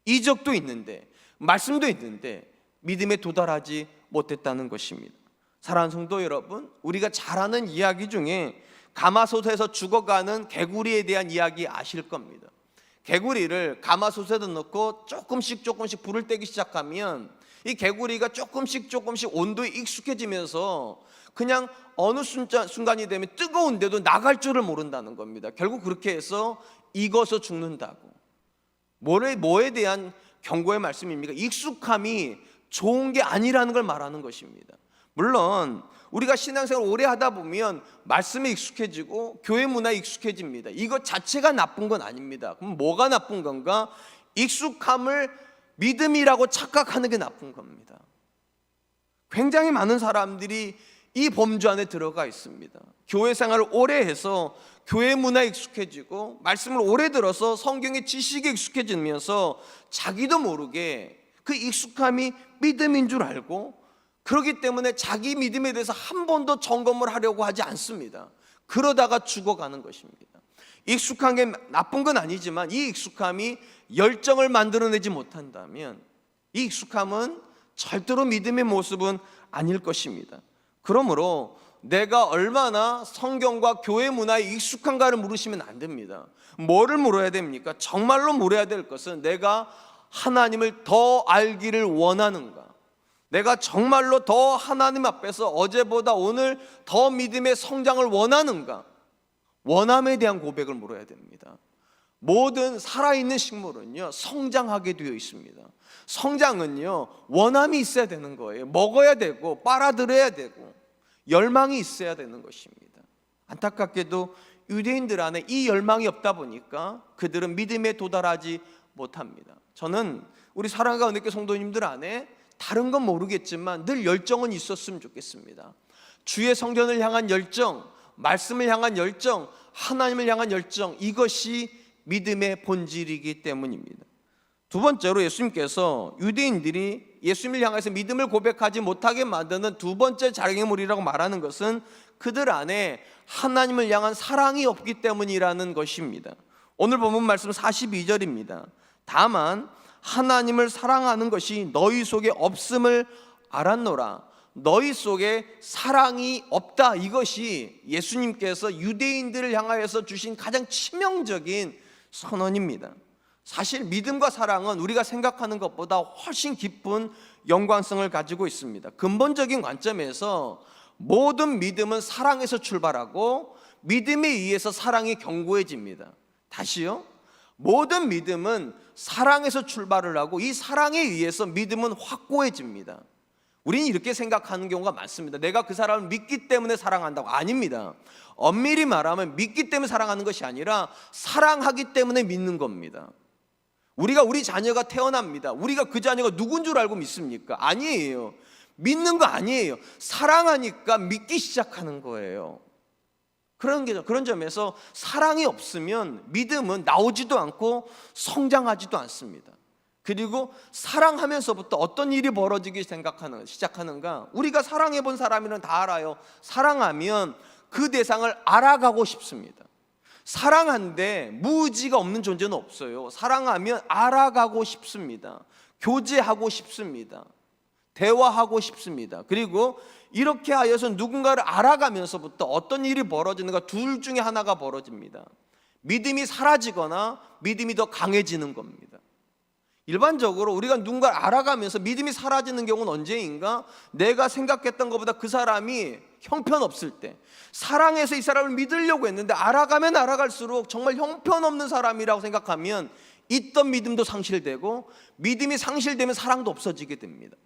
이적도 있는데, 말씀도 있는데 믿음에 도달하지 못했다는 것입니다. 사랑하는 성도 여러분, 우리가 잘 아는 이야기 중에 가마솥에서 죽어가는 개구리에 대한 이야기 아실 겁니다. 개구리를 가마솥에다 넣고 조금씩 불을 떼기 시작하면 이 개구리가 조금씩 온도에 익숙해지면서 그냥 어느 순간이 되면 뜨거운데도 나갈 줄을 모른다는 겁니다. 결국 그렇게 해서 익어서 죽는다고. 뭐에 대한 경고의 말씀입니까? 익숙함이 좋은 게 아니라는 걸 말하는 것입니다. 물론 우리가 신앙생활 오래 하다 보면 말씀에 익숙해지고 교회 문화에 익숙해집니다. 이것 자체가 나쁜 건 아닙니다. 그럼 뭐가 나쁜 건가? 익숙함을 믿음이라고 착각하는 게 나쁜 겁니다. 굉장히 많은 사람들이 이 범주 안에 들어가 있습니다. 교회 생활을 오래 해서 교회 문화에 익숙해지고 말씀을 오래 들어서 성경의 지식에 익숙해지면서 자기도 모르게 그 익숙함이 믿음인 줄 알고, 그렇기 때문에 자기 믿음에 대해서 한 번도 점검을 하려고 하지 않습니다. 그러다가 죽어가는 것입니다. 익숙한 게 나쁜 건 아니지만 이 익숙함이 열정을 만들어내지 못한다면 이 익숙함은 절대로 믿음의 모습은 아닐 것입니다. 그러므로 내가 얼마나 성경과 교회 문화에 익숙한가를 물으시면 안 됩니다. 뭐를 물어야 됩니까? 정말로 물어야 될 것은 내가 하나님을 더 알기를 원하는가? 내가 정말로 더 하나님 앞에서 어제보다 오늘 더 믿음의 성장을 원하는가? 원함에 대한 고백을 물어야 됩니다. 모든 살아있는 식물은요, 성장하게 되어 있습니다. 성장은요, 원함이 있어야 되는 거예요. 먹어야 되고 빨아들여야 되고 열망이 있어야 되는 것입니다. 안타깝게도 유대인들 안에 이 열망이 없다 보니까 그들은 믿음에 도달하지 못합니다. 저는 우리 사랑과 은혜교회 성도님들 안에 다른 건 모르겠지만 늘 열정은 있었으면 좋겠습니다. 주의 성전을 향한 열정, 말씀을 향한 열정, 하나님을 향한 열정, 이것이 믿음의 본질이기 때문입니다. 두 번째로 예수님께서 유대인들이 예수님을 향해서 믿음을 고백하지 못하게 만드는 두 번째 장애물이라고 말하는 것은 그들 안에 하나님을 향한 사랑이 없기 때문이라는 것입니다. 오늘 본문 말씀 42절입니다. 다만 하나님을 사랑하는 것이 너희 속에 없음을 알았노라. 너희 속에 사랑이 없다. 이것이 예수님께서 유대인들을 향하여서 주신 가장 치명적인 선언입니다. 사실 믿음과 사랑은 우리가 생각하는 것보다 훨씬 깊은 연관성을 가지고 있습니다. 근본적인 관점에서 모든 믿음은 사랑에서 출발하고 믿음에 의해서 사랑이 견고해집니다. 다시요. 모든 믿음은 사랑에서 출발을 하고 이 사랑에 의해서 믿음은 확고해집니다. 우리는 이렇게 생각하는 경우가 많습니다. 내가 그 사람을 믿기 때문에 사랑한다고. 아닙니다. 엄밀히 말하면 믿기 때문에 사랑하는 것이 아니라 사랑하기 때문에 믿는 겁니다. 우리가 우리 자녀가 태어납니다. 우리가 그 자녀가 누군 줄 알고 믿습니까? 아니에요. 믿는 거 아니에요. 사랑하니까 믿기 시작하는 거예요. 그런 점에서 사랑이 없으면 믿음은 나오지도 않고 성장하지도 않습니다. 그리고 사랑하면서부터 어떤 일이 벌어지기 시작하는가? 우리가 사랑해 본 사람이면 다 알아요. 사랑하면 그 대상을 알아가고 싶습니다. 사랑한데 무의지가 없는 존재는 없어요. 사랑하면 알아가고 싶습니다. 교제하고 싶습니다. 대화하고 싶습니다. 그리고 이렇게 하여서 누군가를 알아가면서부터 어떤 일이 벌어지는가? 둘 중에 하나가 벌어집니다. 믿음이 사라지거나 믿음이 더 강해지는 겁니다. 일반적으로 우리가 누군가를 알아가면서 믿음이 사라지는 경우는 언제인가? 내가 생각했던 것보다 그 사람이 형편없을 때, 사랑해서 이 사람을 믿으려고 했는데 알아가면 알아갈수록 정말 형편없는 사람이라고 생각하면 있던 믿음도 상실되고, 믿음이 상실되면 사랑도 없어지게 됩니다.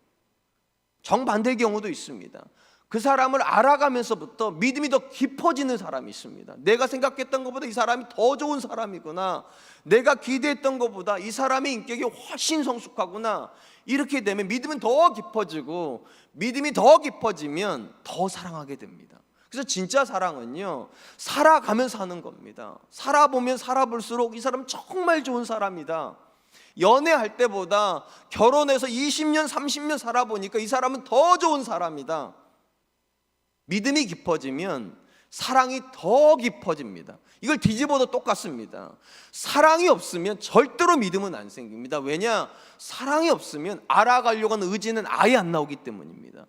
정반대의 경우도 있습니다. 그 사람을 알아가면서부터 믿음이 더 깊어지는 사람이 있습니다. 내가 생각했던 것보다 이 사람이 더 좋은 사람이구나, 내가 기대했던 것보다 이 사람의 인격이 훨씬 성숙하구나, 이렇게 되면 믿음은 더 깊어지고, 믿음이 더 깊어지면 더 사랑하게 됩니다. 그래서 진짜 사랑은요, 살아가면서 하는 겁니다. 살아보면 살아볼수록 이 사람은 정말 좋은 사람이다. 연애할 때보다 결혼해서 20년 30년 살아보니까 이 사람은 더 좋은 사람이다. 믿음이 깊어지면 사랑이 더 깊어집니다. 이걸 뒤집어도 똑같습니다. 사랑이 없으면 절대로 믿음은 안 생깁니다. 왜냐? 사랑이 없으면 알아가려고 하는 의지는 아예 안 나오기 때문입니다.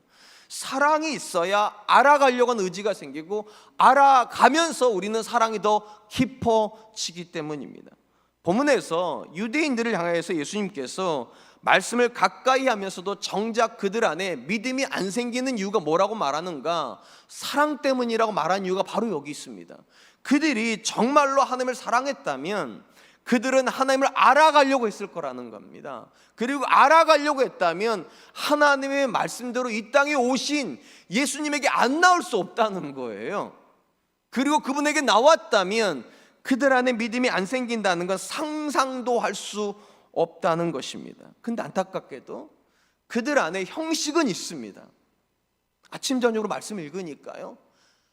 사랑이 있어야 알아가려고 하는 의지가 생기고, 알아가면서 우리는 사랑이 더 깊어지기 때문입니다. 본문에서 유대인들을 향해서 예수님께서 말씀을 가까이 하면서도 정작 그들 안에 믿음이 안 생기는 이유가 뭐라고 말하는가? 사랑 때문이라고 말하는 이유가 바로 여기 있습니다. 그들이 정말로 하나님을 사랑했다면 그들은 하나님을 알아가려고 했을 거라는 겁니다. 그리고 알아가려고 했다면 하나님의 말씀대로 이 땅에 오신 예수님에게 안 나올 수 없다는 거예요. 그리고 그분에게 나왔다면 그들 안에 믿음이 안 생긴다는 건 상상도 할 수 없다는 것입니다. 근데 안타깝게도 그들 안에 형식은 있습니다. 아침 저녁으로 말씀 읽으니까요,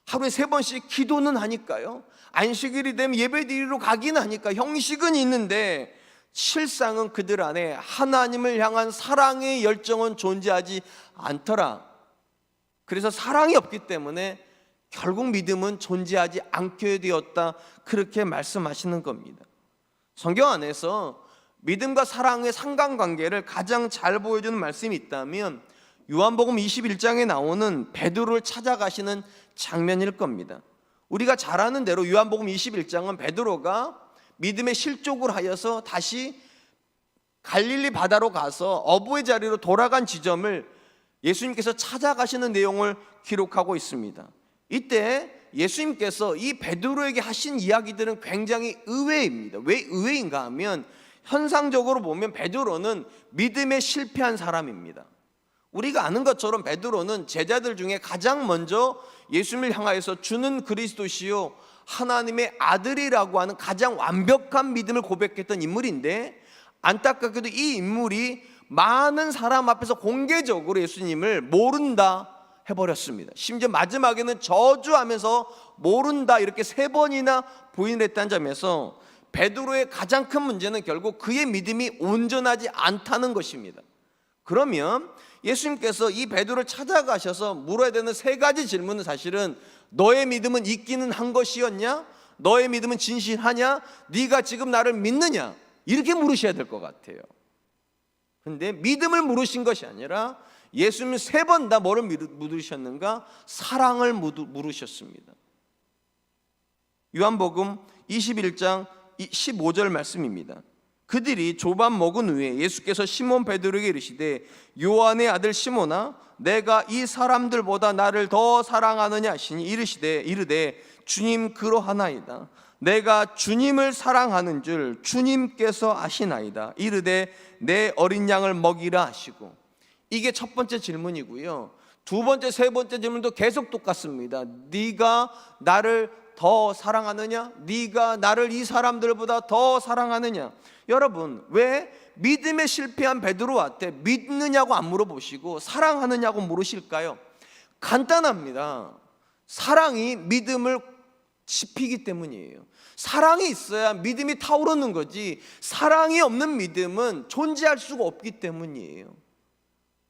하루에 3번씩 기도는 하니까요, 안식일이 되면 예배드리러 가긴 하니까 형식은 있는데 실상은 그들 안에 하나님을 향한 사랑의 열정은 존재하지 않더라. 그래서 사랑이 없기 때문에 결국 믿음은 존재하지 않게 되었다, 그렇게 말씀하시는 겁니다. 성경 안에서 믿음과 사랑의 상관관계를 가장 잘 보여주는 말씀이 있다면 요한복음 21장에 나오는 베드로를 찾아가시는 장면일 겁니다. 우리가 잘 아는 대로 요한복음 21장은 베드로가 믿음의 실족을 하여서 다시 갈릴리 바다로 가서 어부의 자리로 돌아간 지점을 예수님께서 찾아가시는 내용을 기록하고 있습니다. 이때 예수님께서 이 베드로에게 하신 이야기들은 굉장히 의외입니다. 왜 의외인가 하면 현상적으로 보면 베드로는 믿음에 실패한 사람입니다. 우리가 아는 것처럼 베드로는 제자들 중에 가장 먼저 예수님을 향하여서 주는 그리스도시요 하나님의 아들이라고 하는 가장 완벽한 믿음을 고백했던 인물인데, 안타깝게도 이 인물이 많은 사람 앞에서 공개적으로 예수님을 모른다 해버렸습니다. 심지어 마지막에는 저주하면서 모른다 이렇게 3번이나 부인을 했다는 점에서 베드로의 가장 큰 문제는 결국 그의 믿음이 온전하지 않다는 것입니다. 그러면 예수님께서 이 베드로를 찾아가셔서 물어야 되는 3가지 질문은 사실은 너의 믿음은 있기는 한 것이었냐? 너의 믿음은 진실하냐? 네가 지금 나를 믿느냐? 이렇게 물으셔야 될 것 같아요. 그런데 믿음을 물으신 것이 아니라 예수님은 3번 다 뭐를 물으셨는가? 사랑을 물으셨습니다. 요한복음 21장 15절 말씀입니다. 그들이 조반 먹은 후에 예수께서 시몬 베드로에게 이르시되 요한의 아들 시몬아, 내가 이 사람들보다 나를 더 사랑하느냐 하시니 이르되 주님 그러하나이다. 내가 주님을 사랑하는 줄 주님께서 아시나이다. 이르되 내 어린 양을 먹이라 하시고. 이게 첫 번째 질문이고요. 두 번째, 세 번째 질문도 계속 똑같습니다. 네가 나를 더 사랑하느냐? 네가 나를 이 사람들보다 더 사랑하느냐? 여러분, 왜 믿음에 실패한 베드로한테 믿느냐고 안 물어보시고 사랑하느냐고 물으실까요? 간단합니다. 사랑이 믿음을 짚히기 때문이에요. 사랑이 있어야 믿음이 타오르는 거지, 사랑이 없는 믿음은 존재할 수가 없기 때문이에요.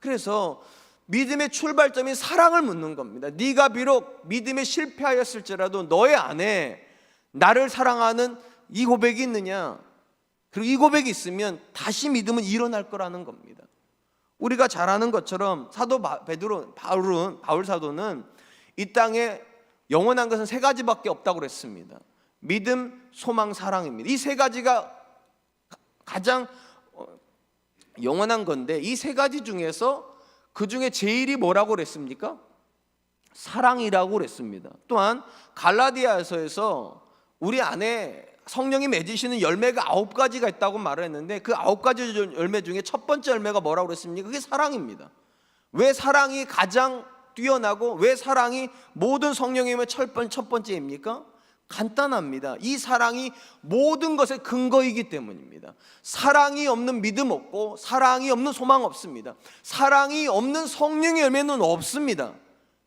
그래서 믿음의 출발점이 사랑을 묻는 겁니다. 네가 비록 믿음에 실패하였을지라도 너의 안에 나를 사랑하는 이 고백이 있느냐, 그리고 이 고백이 있으면 다시 믿음은 일어날 거라는 겁니다. 우리가 잘 아는 것처럼 사도 바울 사도는 이 땅에 영원한 것은 세 가지밖에 없다고 그랬습니다. 믿음, 소망, 사랑입니다. 이 세 가지가 가장 영원한 건데, 이 세 가지 중에서 그 중에 제일이 뭐라고 그랬습니까? 사랑이라고 그랬습니다. 또한 갈라디아서에서 우리 안에 성령이 맺으시는 열매가 9가지가 있다고 말을 했는데, 그 9가지 열매 중에 첫 번째 열매가 뭐라고 그랬습니까? 그게 사랑입니다. 왜 사랑이 가장 뛰어나고 왜 사랑이 모든 성령의 첫 번째입니까? 간단합니다. 이 사랑이 모든 것의 근거이기 때문입니다. 사랑이 없는 믿음 없고, 사랑이 없는 소망 없습니다. 사랑이 없는 성령의 열매는 없습니다.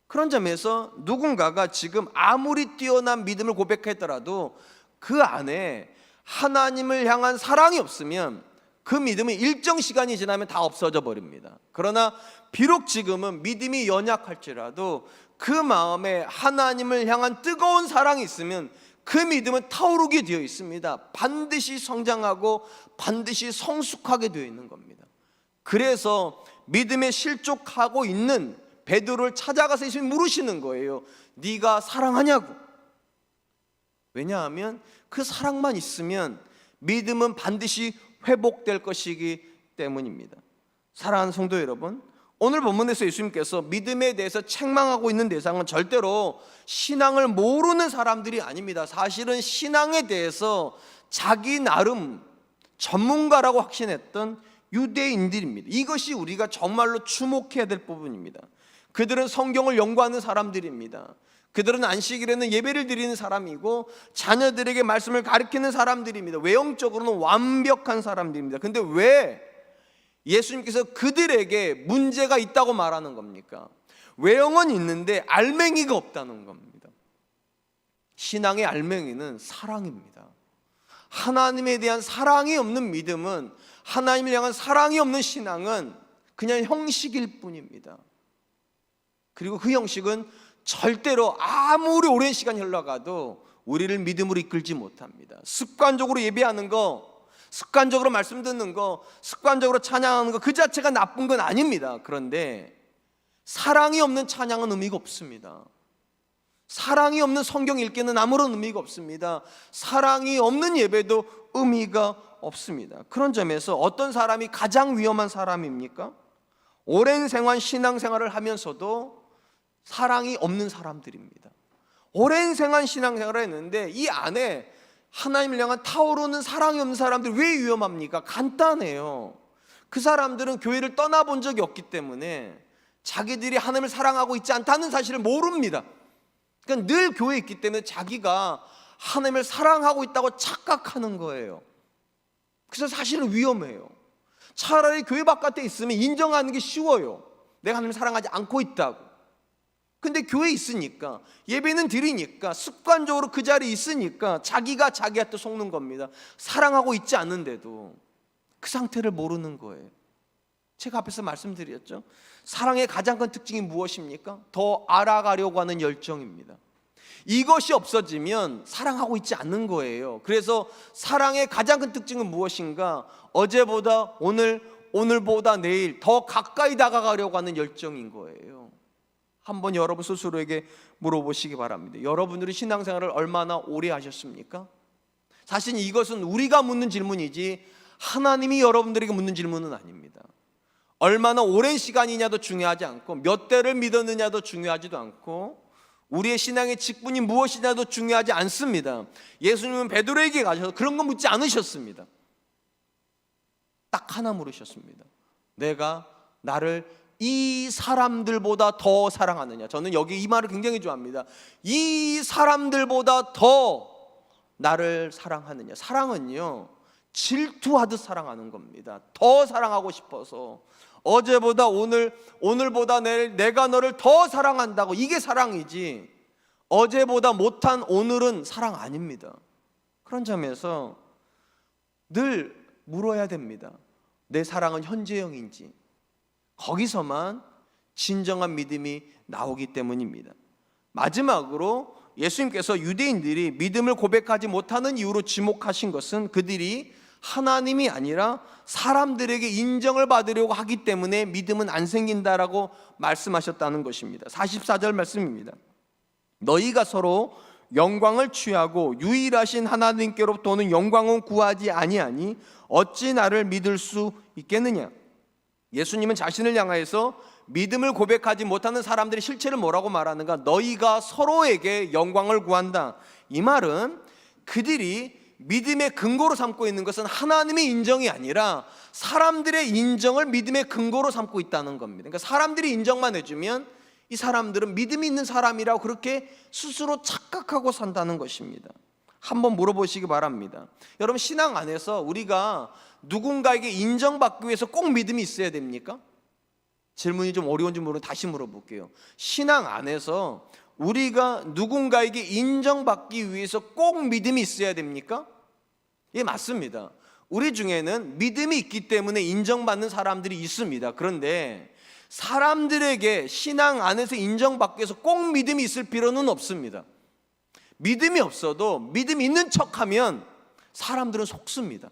그런 점에서 누군가가 지금 아무리 뛰어난 믿음을 고백했더라도 그 안에 하나님을 향한 사랑이 없으면 그 믿음은 일정 시간이 지나면 다 없어져 버립니다. 그러나 비록 지금은 믿음이 연약할지라도 그 마음에 하나님을 향한 뜨거운 사랑이 있으면 그 믿음은 타오르게 되어 있습니다. 반드시 성장하고 반드시 성숙하게 되어 있는 겁니다. 그래서 믿음에 실족하고 있는 베드로를 찾아가서 예수님이 물으시는 거예요. 네가 사랑하냐고. 왜냐하면 그 사랑만 있으면 믿음은 반드시 회복될 것이기 때문입니다. 사랑하는 성도 여러분, 오늘 본문에서 예수님께서 믿음에 대해서 책망하고 있는 대상은 절대로 신앙을 모르는 사람들이 아닙니다. 사실은 신앙에 대해서 자기 나름 전문가라고 확신했던 유대인들입니다. 이것이 우리가 정말로 주목해야 될 부분입니다. 그들은 성경을 연구하는 사람들입니다. 그들은 안식일에는 예배를 드리는 사람이고 자녀들에게 말씀을 가르치는 사람들입니다. 외형적으로는 완벽한 사람들입니다. 근데 왜 예수님께서 그들에게 문제가 있다고 말하는 겁니까? 외형은 있는데 알맹이가 없다는 겁니다. 신앙의 알맹이는 사랑입니다. 하나님에 대한 사랑이 없는 믿음은, 하나님을 향한 사랑이 없는 신앙은 그냥 형식일 뿐입니다. 그리고 그 형식은 절대로 아무리 오랜 시간이 흘러가도 우리를 믿음으로 이끌지 못합니다. 습관적으로 예배하는 거, 습관적으로 말씀 듣는 거, 습관적으로 찬양하는 거, 그 자체가 나쁜 건 아닙니다. 그런데 사랑이 없는 찬양은 의미가 없습니다. 사랑이 없는 성경 읽기는 아무런 의미가 없습니다. 사랑이 없는 예배도 의미가 없습니다. 그런 점에서 어떤 사람이 가장 위험한 사람입니까? 오랜 신앙생활을 하면서도 사랑이 없는 사람들입니다. 오랜 신앙생활을 했는데 이 안에 하나님을 향한 타오르는 사랑이 없는 사람들, 왜 위험합니까? 간단해요. 그 사람들은 교회를 떠나본 적이 없기 때문에 자기들이 하나님을 사랑하고 있지 않다는 사실을 모릅니다. 그러니까 늘 교회에 있기 때문에 자기가 하나님을 사랑하고 있다고 착각하는 거예요. 그래서 사실은 위험해요. 차라리 교회 바깥에 있으면 인정하는 게 쉬워요. 내가 하나님을 사랑하지 않고 있다고. 근데 교회에 있으니까, 예배는 드리니까, 습관적으로 그 자리에 있으니까 자기가 자기한테 속는 겁니다. 사랑하고 있지 않는데도 그 상태를 모르는 거예요. 제가 앞에서 말씀드렸죠. 사랑의 가장 큰 특징이 무엇입니까? 더 알아가려고 하는 열정입니다. 이것이 없어지면 사랑하고 있지 않는 거예요. 그래서 사랑의 가장 큰 특징은 무엇인가? 어제보다 오늘, 오늘보다 내일 더 가까이 다가가려고 하는 열정인 거예요. 한번 여러분 스스로에게 물어보시기 바랍니다. 여러분들이 신앙생활을 얼마나 오래 하셨습니까? 사실 이것은 우리가 묻는 질문이지 하나님이 여러분들에게 묻는 질문은 아닙니다. 얼마나 오랜 시간이냐도 중요하지 않고, 몇 대를 믿었느냐도 중요하지도 않고, 우리의 신앙의 직분이 무엇이냐도 중요하지 않습니다. 예수님은 베드로에게 가셔서 그런 거 묻지 않으셨습니다. 딱 하나 물으셨습니다. 내가 나를 이 사람들보다 더 사랑하느냐? 저는 여기 이 말을 굉장히 좋아합니다. 이 사람들보다 더 나를 사랑하느냐? 사랑은요, 질투하듯 사랑하는 겁니다. 더 사랑하고 싶어서, 어제보다 오늘, 오늘보다 내일 내가 너를 더 사랑한다고, 이게 사랑이지, 어제보다 못한 오늘은 사랑 아닙니다. 그런 점에서 늘 물어야 됩니다. 내 사랑은 현재형인지. 거기서만 진정한 믿음이 나오기 때문입니다. 마지막으로 예수님께서 유대인들이 믿음을 고백하지 못하는 이유로 지목하신 것은 그들이 하나님이 아니라 사람들에게 인정을 받으려고 하기 때문에 믿음은 안 생긴다라고 말씀하셨다는 것입니다. 44절 말씀입니다. 너희가 서로 영광을 취하고 유일하신 하나님께로부터 오는 영광은 구하지 아니하니 어찌 나를 믿을 수 있겠느냐. 예수님은 자신을 향하여서 믿음을 고백하지 못하는 사람들의 실체를 뭐라고 말하는가? 너희가 서로에게 영광을 구한다. 이 말은 그들이 믿음의 근거로 삼고 있는 것은 하나님의 인정이 아니라 사람들의 인정을 믿음의 근거로 삼고 있다는 겁니다. 그러니까 사람들이 인정만 해주면 이 사람들은 믿음이 있는 사람이라고 그렇게 스스로 착각하고 산다는 것입니다. 한번 물어보시기 바랍니다. 여러분, 신앙 안에서 우리가 누군가에게 인정받기 위해서 꼭 믿음이 있어야 됩니까? 질문이 좀 어려운지 모르겠는데 다시 물어볼게요. 신앙 안에서 우리가 누군가에게 인정받기 위해서 꼭 믿음이 있어야 됩니까? 예, 맞습니다. 우리 중에는 믿음이 있기 때문에 인정받는 사람들이 있습니다. 그런데 사람들에게 신앙 안에서 인정받기 위해서 꼭 믿음이 있을 필요는 없습니다. 믿음이 없어도 믿음 있는 척하면 사람들은 속습니다.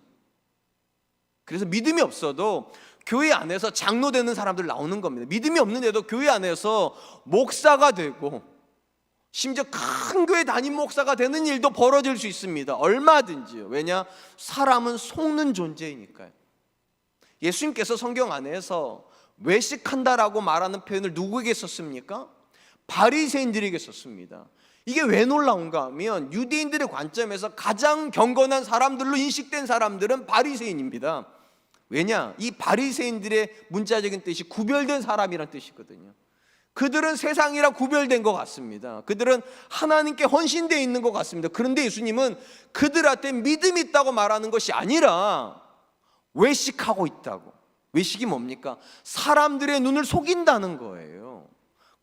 그래서 믿음이 없어도 교회 안에서 장로 되는 사람들 나오는 겁니다. 믿음이 없는데도 교회 안에서 목사가 되고 심지어 큰 교회 담임 목사가 되는 일도 벌어질 수 있습니다. 얼마든지요. 왜냐? 사람은 속는 존재이니까요. 예수님께서 성경 안에서 외식한다라고 말하는 표현을 누구에게 썼습니까? 바리새인들에게 썼습니다. 이게 왜 놀라운가 하면 유대인들의 관점에서 가장 경건한 사람들로 인식된 사람들은 바리새인입니다. 왜냐? 이 바리새인들의 문자적인 뜻이 구별된 사람이란 뜻이거든요. 그들은 세상이라 구별된 것 같습니다. 그들은 하나님께 헌신되어 있는 것 같습니다. 그런데 예수님은 그들한테 믿음이 있다고 말하는 것이 아니라 외식하고 있다고. 외식이 뭡니까? 사람들의 눈을 속인다는 거예요.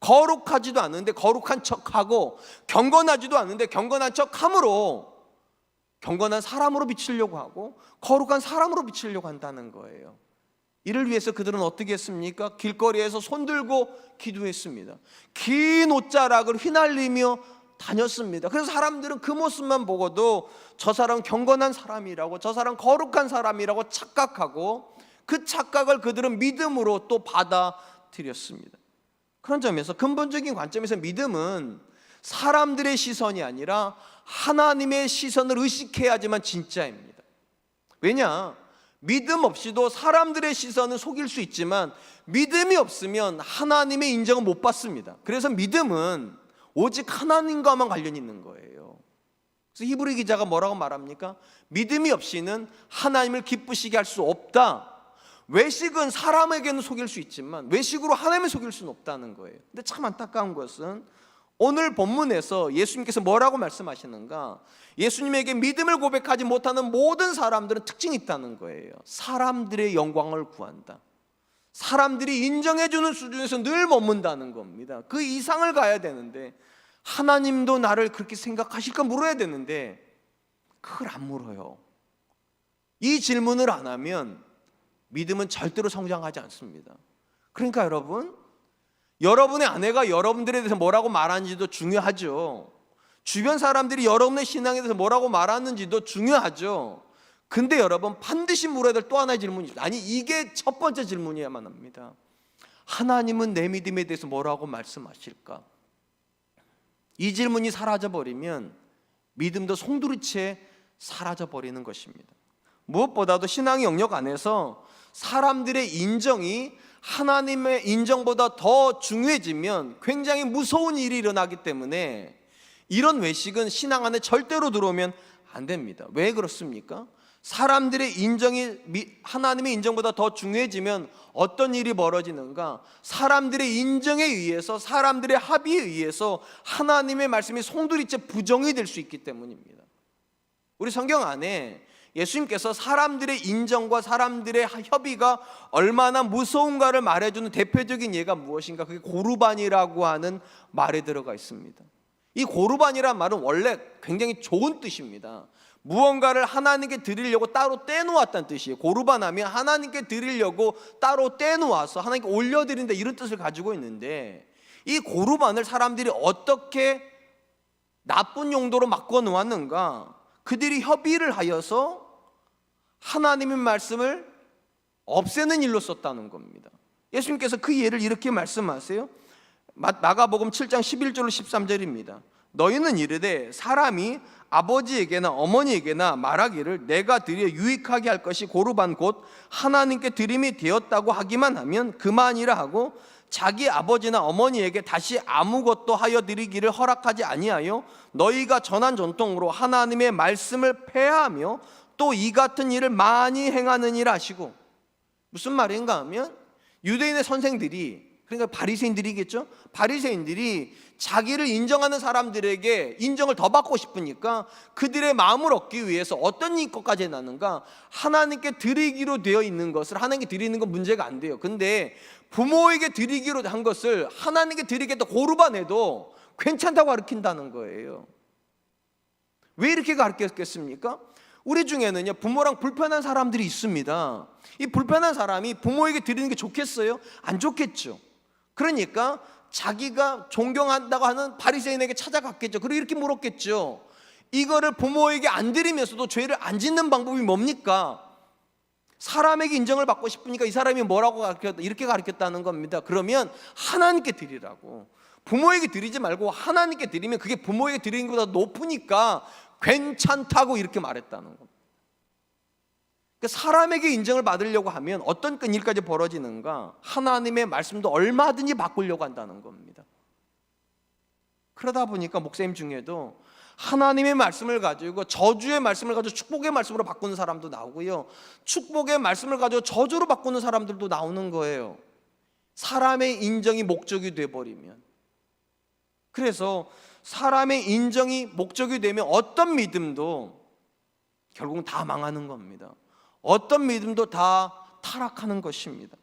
거룩하지도 않은데 거룩한 척하고 경건하지도 않은데 경건한 척함으로 경건한 사람으로 비치려고 하고 거룩한 사람으로 비치려고 한다는 거예요. 이를 위해서 그들은 어떻게 했습니까? 길거리에서 손들고 기도했습니다. 긴 옷자락을 휘날리며 다녔습니다. 그래서 사람들은 그 모습만 보고도 저 사람 경건한 사람이라고, 저 사람 거룩한 사람이라고 착각하고 그 착각을 그들은 믿음으로 또 받아들였습니다. 그런 점에서 근본적인 관점에서 믿음은 사람들의 시선이 아니라 하나님의 시선을 의식해야지만 진짜입니다. 왜냐? 믿음 없이도 사람들의 시선은 속일 수 있지만 믿음이 없으면 하나님의 인정은 못 받습니다. 그래서 믿음은 오직 하나님과만 관련이 있는 거예요. 그래서 히브리 기자가 뭐라고 말합니까? 믿음이 없이는 하나님을 기쁘시게 할 수 없다. 외식은 사람에게는 속일 수 있지만 외식으로 하나님을 속일 수는 없다는 거예요. 근데 참 안타까운 것은 오늘 본문에서 예수님께서 뭐라고 말씀하시는가? 예수님에게 믿음을 고백하지 못하는 모든 사람들은 특징이 있다는 거예요. 사람들의 영광을 구한다. 사람들이 인정해주는 수준에서 늘 머문다는 겁니다. 그 이상을 가야 되는데 하나님도 나를 그렇게 생각하실까 물어야 되는데 그걸 안 물어요. 이 질문을 안 하면 믿음은 절대로 성장하지 않습니다. 그러니까 여러분의 아내가 여러분들에 대해서 뭐라고 말하는지도 중요하죠. 주변 사람들이 여러분의 신앙에 대해서 뭐라고 말하는지도 중요하죠. 근데 여러분 반드시 물어야 될 또 하나의 질문이 있어요. 아니 이게 첫 번째 질문이야만 합니다. 하나님은 내 믿음에 대해서 뭐라고 말씀하실까? 이 질문이 사라져버리면 믿음도 송두리째 사라져버리는 것입니다. 무엇보다도 신앙의 영역 안에서 사람들의 인정이 하나님의 인정보다 더 중요해지면 굉장히 무서운 일이 일어나기 때문에 이런 외식은 신앙 안에 절대로 들어오면 안 됩니다. 왜 그렇습니까? 사람들의 인정이 하나님의 인정보다 더 중요해지면 어떤 일이 벌어지는가? 사람들의 인정에 의해서, 사람들의 합의에 의해서 하나님의 말씀이 송두리째 부정이 될 수 있기 때문입니다. 우리 성경 안에 예수님께서 사람들의 인정과 사람들의 협의가 얼마나 무서운가를 말해주는 대표적인 예가 무엇인가? 그게 고르반이라고 하는 말에 들어가 있습니다. 이 고르반이란 말은 원래 굉장히 좋은 뜻입니다. 무언가를 하나님께 드리려고 따로 떼놓았다는 뜻이에요. 고르반 하면 하나님께 드리려고 따로 떼놓아서 하나님께 올려드린다, 이런 뜻을 가지고 있는데, 이 고르반을 사람들이 어떻게 나쁜 용도로 바꿔 놓았는가? 그들이 협의를 하여서 하나님의 말씀을 없애는 일로 썼다는 겁니다. 예수님께서 그 예를 이렇게 말씀하세요. 마가복음 7장 11절로 13절입니다. 너희는 이르되 사람이 아버지에게나 어머니에게나 말하기를 내가 드려 유익하게 할 것이 고르반 곧 하나님께 드림이 되었다고 하기만 하면 그만이라 하고 자기 아버지나 어머니에게 다시 아무것도 하여 드리기를 허락하지 아니하여 너희가 전한 전통으로 하나님의 말씀을 폐하며 또 이 같은 일을 많이 행하느니라 하시고, 무슨 말인가 하면 유대인의 선생들이, 그러니까 바리새인들이겠죠. 바리새인들이 자기를 인정하는 사람들에게 인정을 더 받고 싶으니까 그들의 마음을 얻기 위해서 어떤 것까지 해놨는가? 하나님께 드리기로 되어 있는 것을 하나님께 드리는 건 문제가 안 돼요. 근데 부모에게 드리기로 한 것을 하나님께 드리겠다 고르반해도 괜찮다고 가르친다는 거예요. 왜 이렇게 가르쳤겠습니까? 우리 중에는요, 부모랑 불편한 사람들이 있습니다. 이 불편한 사람이 부모에게 드리는 게 좋겠어요? 안 좋겠죠. 그러니까 자기가 존경한다고 하는 바리새인에게 찾아갔겠죠. 그리고 이렇게 물었겠죠. 이거를 부모에게 안 드리면서도 죄를 안 짓는 방법이 뭡니까? 사람에게 인정을 받고 싶으니까 이 사람이 뭐라고 가르쳤다, 이렇게 가르쳤다는 겁니다. 그러면 하나님께 드리라고. 부모에게 드리지 말고 하나님께 드리면 그게 부모에게 드리는 것보다 높으니까 괜찮다고 이렇게 말했다는 겁니다. 그러니까 사람에게 인정을 받으려고 하면 어떤 일까지 벌어지는가? 하나님의 말씀도 얼마든지 바꾸려고 한다는 겁니다. 그러다 보니까 목사님 중에도 하나님의 말씀을 가지고 저주의 말씀을 가지고 축복의 말씀으로 바꾸는 사람도 나오고요, 축복의 말씀을 가지고 저주로 바꾸는 사람들도 나오는 거예요. 사람의 인정이 목적이 돼버리면. 그래서 사람의 인정이 목적이 되면 어떤 믿음도 결국은 다 망하는 겁니다. 어떤 믿음도 다 타락하는 것입니다.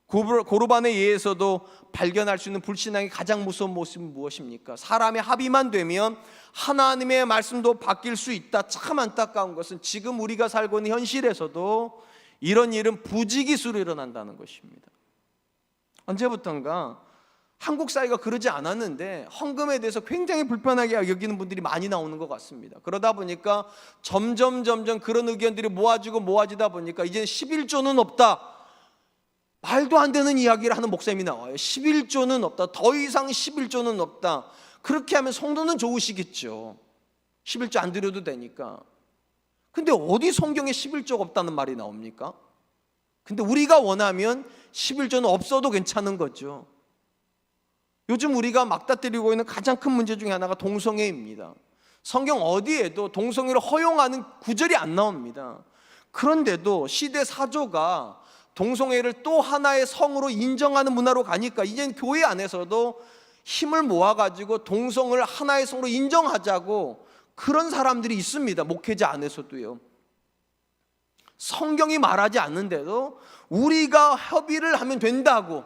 고르반의 예에서도 발견할 수 있는 불신앙의 가장 무서운 모습은 무엇입니까? 사람의 합의만 되면 하나님의 말씀도 바뀔 수 있다. 참 안타까운 것은 지금 우리가 살고 있는 현실에서도 이런 일은 부지기수로 일어난다는 것입니다. 언제부턴가 한국 사회가 그러지 않았는데 헌금에 대해서 굉장히 불편하게 여기는 분들이 많이 나오는 것 같습니다. 그러다 보니까 점점 그런 의견들이 모아지다 보니까 이제 11조는 없다, 말도 안 되는 이야기를 하는 목사님이 나와요. 11조는 없다, 더 이상 11조는 없다. 그렇게 하면 성도는 좋으시겠죠. 11조 안 드려도 되니까. 근데 어디 성경에 11조가 없다는 말이 나옵니까? 근데 우리가 원하면 11조는 없어도 괜찮은 거죠. 요즘 우리가 막다뜨리고 있는 가장 큰 문제 중에 하나가 동성애입니다. 성경 어디에도 동성애를 허용하는 구절이 안 나옵니다. 그런데도 시대 사조가 동성애를 또 하나의 성으로 인정하는 문화로 가니까 이젠 교회 안에서도 힘을 모아가지고 동성을 하나의 성으로 인정하자고 그런 사람들이 있습니다. 목회자 안에서도요. 성경이 말하지 않는데도 우리가 협의를 하면 된다고,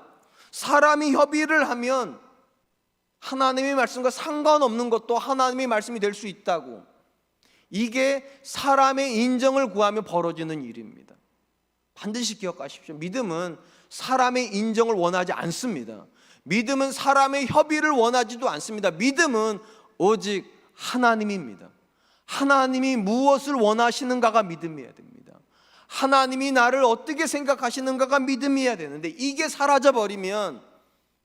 사람이 협의를 하면 하나님의 말씀과 상관없는 것도 하나님의 말씀이 될 수 있다고, 이게 사람의 인정을 구하며 벌어지는 일입니다. 반드시 기억하십시오. 믿음은 사람의 인정을 원하지 않습니다. 믿음은 사람의 협의를 원하지도 않습니다. 믿음은 오직 하나님입니다. 하나님이 무엇을 원하시는가가 믿음이어야 됩니다. 하나님이 나를 어떻게 생각하시는가가 믿음이어야 되는데 이게 사라져버리면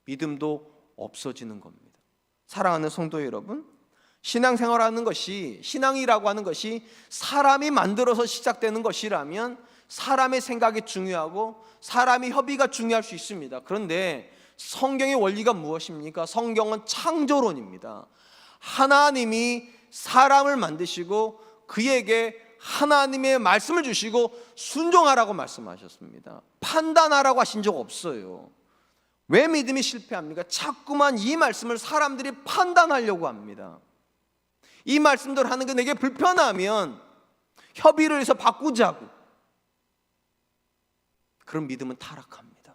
믿음도 없어지는 겁니다. 사랑하는 성도 여러분, 신앙생활하는 것이, 신앙이라고 하는 것이 사람이 만들어서 시작되는 것이라면 사람의 생각이 중요하고 사람의 협의가 중요할 수 있습니다. 그런데 성경의 원리가 무엇입니까? 성경은 창조론입니다. 하나님이 사람을 만드시고 그에게 하나님의 말씀을 주시고 순종하라고 말씀하셨습니다. 판단하라고 하신 적 없어요. 왜 믿음이 실패합니까? 자꾸만 이 말씀을 사람들이 판단하려고 합니다. 이 말씀들 하는 게 내게 불편하면 협의를 해서 바꾸자고. 그런 믿음은 타락합니다.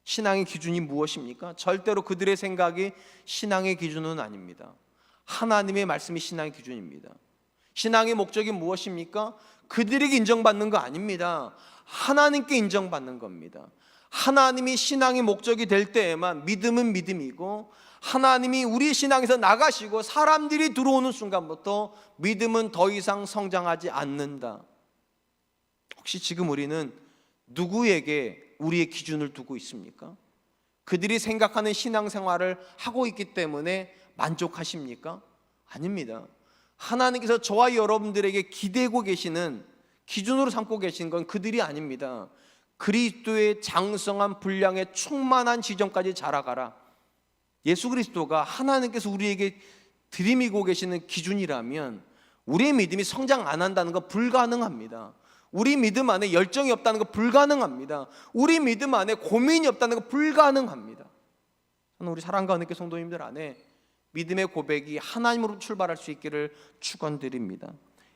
신앙의 기준이 무엇입니까? 절대로 그들의 생각이 신앙의 기준은 아닙니다. 하나님의 말씀이 신앙의 기준입니다. 신앙의 목적이 무엇입니까? 그들에게 인정받는 거 아닙니다. 하나님께 인정받는 겁니다. 하나님이 신앙의 목적이 될 때에만 믿음은 믿음이고, 하나님이 우리 신앙에서 나가시고 사람들이 들어오는 순간부터 믿음은 더 이상 성장하지 않는다. 혹시 지금 우리는 누구에게 우리의 기준을 두고 있습니까? 그들이 생각하는 신앙생활을 하고 있기 때문에 만족하십니까? 아닙니다. 하나님께서 저와 여러분들에게 기대고 계시는, 기준으로 삼고 계신 건 그들이 아닙니다. 그리스도의 장성한 분량에 충만한 지점까지 자라가라. 예수 그리스도가 하나님께서 우리에게 들이미고 계시는 기준이라면 우리의 믿음이 성장 안 한다는 건 불가능합니다. 우리 믿음 안에 열정이 없다는 건 불가능합니다. 우리 믿음 안에 고민이 없다는 건 불가능합니다. 저는 우리 사랑과 은혜교회 성도님들 안에 믿음의 고백이 하나님으로 출발할 수 있기를 축원드립니다.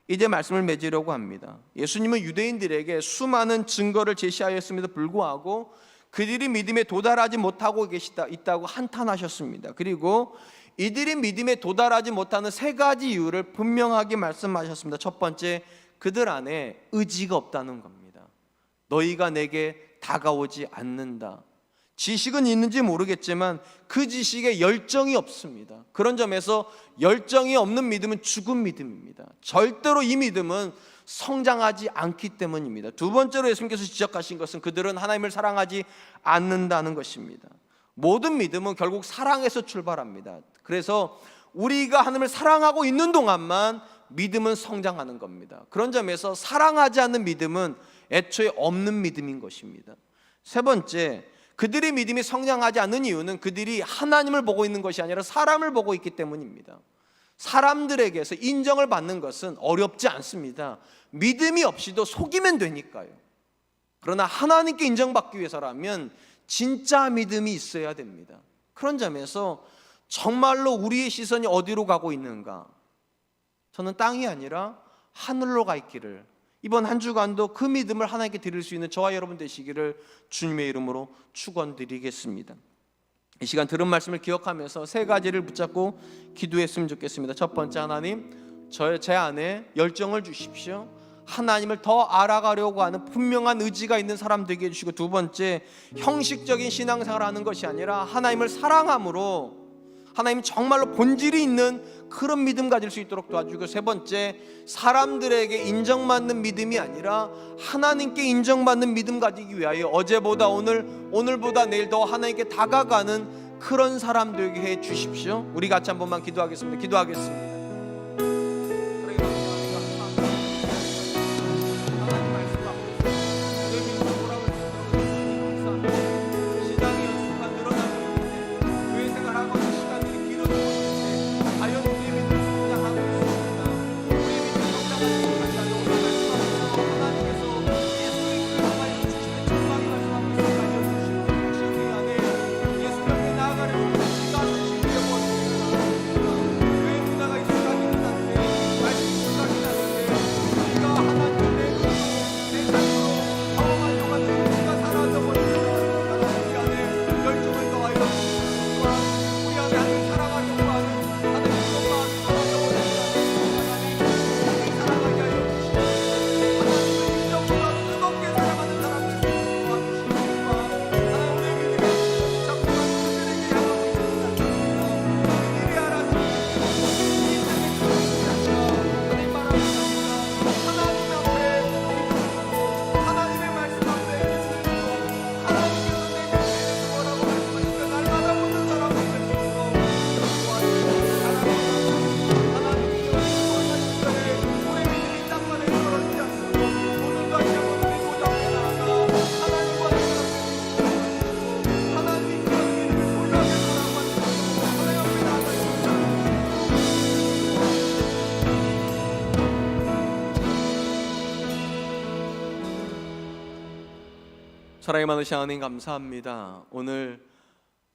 이제 말씀을 맺으려고 합니다. 예수님은 유대인들에게 수많은 증거를 제시하였음에도 불구하고 그들이 믿음에 도달하지 못하고 있다고 한탄하셨습니다. 그리고 이들이 믿음에 도달하지 못하는 세 가지 이유를 분명하게 말씀하셨습니다. 첫 번째, 그들 안에 의지가 없다는 겁니다. 너희가 내게 다가오지 않는다. 지식은 있는지 모르겠지만 그 지식에 열정이 없습니다. 그런 점에서 열정이 없는 믿음은 죽은 믿음입니다. 절대로 이 믿음은 성장하지 않기 때문입니다. 두 번째로 예수님께서 지적하신 것은 그들은 하나님을 사랑하지 않는다는 것입니다. 모든 믿음은 결국 사랑에서 출발합니다. 그래서 우리가 하나님을 사랑하고 있는 동안만 믿음은 성장하는 겁니다. 그런 점에서 사랑하지 않는 믿음은 애초에 없는 믿음인 것입니다. 세 번째, 그들의 믿음이 성장하지 않는 이유는 그들이 하나님을 보고 있는 것이 아니라 사람을 보고 있기 때문입니다. 사람들에게서 인정을 받는 것은 어렵지 않습니다. 믿음이 없이도 속이면 되니까요. 그러나 하나님께 인정받기 위해서라면 진짜 믿음이 있어야 됩니다. 그런 점에서 정말로 우리의 시선이 어디로 가고 있는가? 저는 땅이 아니라 하늘로 가 있기를, 이번 한 주간도 그 믿음을 하나님께 드릴 수 있는 저와 여러분 되시기를 주님의 이름으로 축원드리겠습니다. 이 시간 들은 말씀을 기억하면서 세 가지를 붙잡고 기도했으면 좋겠습니다. 첫 번째, 하나님, 제 안에 열정을 주십시오. 하나님을 더 알아가려고 하는 분명한 의지가 있는 사람 되게 해주시고, 두 번째, 형식적인 신앙생활을 하는 것이 아니라 하나님을 사랑함으로 하나님 정말로 본질이 있는 그런 믿음 가질 수 있도록 도와주고, 세 번째, 사람들에게 인정받는 믿음이 아니라 하나님께 인정받는 믿음 가지기 위하여 어제보다 오늘, 오늘보다 내일 더 하나님께 다가가는 그런 사람 되게 해 주십시오. 우리 같이 한 번만 기도하겠습니다. 기도하겠습니다. 사랑이 많으신 하나님 감사합니다. 오늘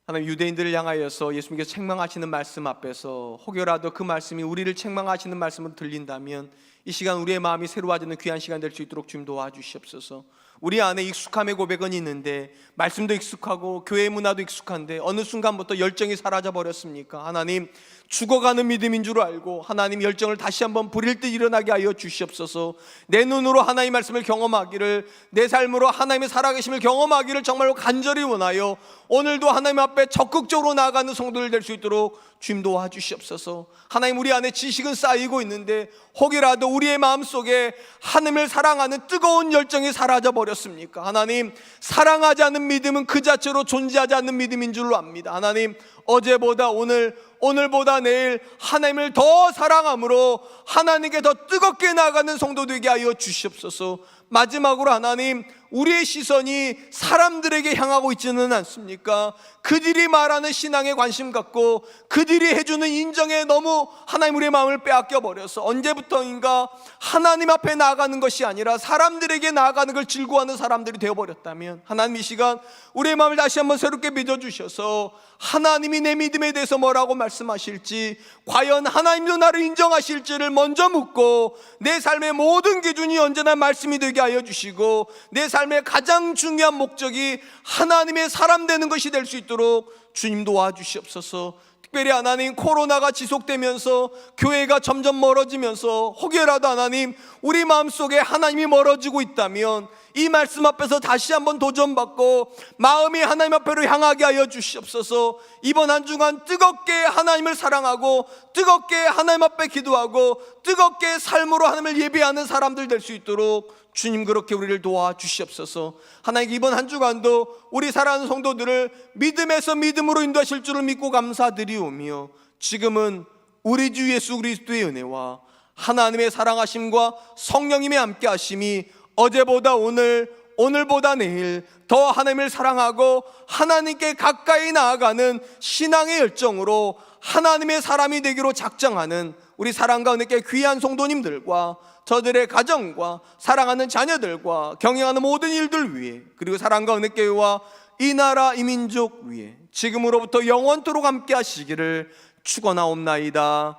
하나님 유대인들을 향하여서 예수님께서 책망하시는 말씀 앞에서 혹여라도 그 말씀이 우리를 책망하시는 말씀으로 들린다면 이 시간 우리의 마음이 새로워지는 귀한 시간 될 수 있도록 주님 도와주시옵소서. 우리 안에 익숙함의 고백은 있는데, 말씀도 익숙하고 교회 문화도 익숙한데 어느 순간부터 열정이 사라져 버렸습니까? 하나님, 죽어가는 믿음인 줄 알고 하나님 열정을 다시 한번 불일 듯 일어나게 하여 주시옵소서. 내 눈으로 하나님의 말씀을 경험하기를, 내 삶으로 하나님의 살아계심을 경험하기를 정말로 간절히 원하여 오늘도 하나님 앞에 적극적으로 나아가는 성도들 될 수 있도록 주님 도와주시옵소서. 하나님, 우리 안에 지식은 쌓이고 있는데 혹이라도 우리의 마음속에 하나님을 사랑하는 뜨거운 열정이 사라져 버렸습니까? 하나님, 사랑하지 않는 믿음은 그 자체로 존재하지 않는 믿음인 줄로 압니다. 하나님, 어제보다 오늘, 오늘보다 내일 하나님을 더 사랑함으로 하나님께 더 뜨겁게 나아가는 성도 되게 하여 주시옵소서. 마지막으로 하나님, 우리의 시선이 사람들에게 향하고 있지는 않습니까? 그들이 말하는 신앙에 관심 갖고 그들이 해주는 인정에 너무 하나님 우리의 마음을 빼앗겨 버려서 언제부터인가 하나님 앞에 나아가는 것이 아니라 사람들에게 나아가는 걸 즐거워하는 사람들이 되어버렸다면, 하나님 이 시간 우리의 마음을 다시 한번 새롭게 믿어주셔서 하나님이 내 믿음에 대해서 뭐라고 말씀하실지, 과연 하나님도 나를 인정하실지를 먼저 묻고 내 삶의 모든 기준이 언제나 말씀이 되게 하여 주시고 내 삶의 가장 중요한 목적이 하나님의 사람 되는 것이 될 수 있도록 주님 도와주시옵소서. 특별히 하나님, 코로나가 지속되면서 교회가 점점 멀어지면서 혹여라도 하나님 우리 마음속에 하나님이 멀어지고 있다면 이 말씀 앞에서 다시 한번 도전받고 마음이 하나님 앞으로 향하게 하여 주시옵소서. 이번 한 주간 뜨겁게 하나님을 사랑하고 뜨겁게 하나님 앞에 기도하고 뜨겁게 삶으로 하나님을 예배하는 사람들 될 수 있도록 주님 그렇게 우리를 도와주시옵소서. 하나님, 이번 한 주간도 우리 사랑하는 성도들을 믿음에서 믿음으로 인도하실 줄을 믿고 감사드리오며, 지금은 우리 주 예수 그리스도의 은혜와 하나님의 사랑하심과 성령님의 함께하심이 어제보다 오늘, 오늘보다 내일 더 하나님을 사랑하고 하나님께 가까이 나아가는 신앙의 열정으로 하나님의 사람이 되기로 작정하는 우리 사랑과 은혜께 귀한 성도님들과 저들의 가정과 사랑하는 자녀들과 경영하는 모든 일들 위해, 그리고 사랑과 은혜교회와 이 나라 이 민족 위해 지금으로부터 영원토록 함께 하시기를 축원하옵나이다.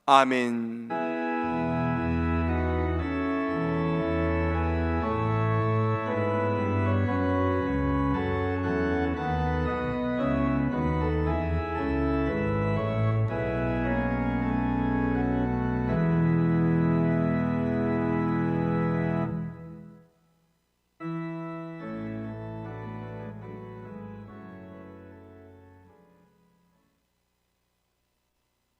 아멘.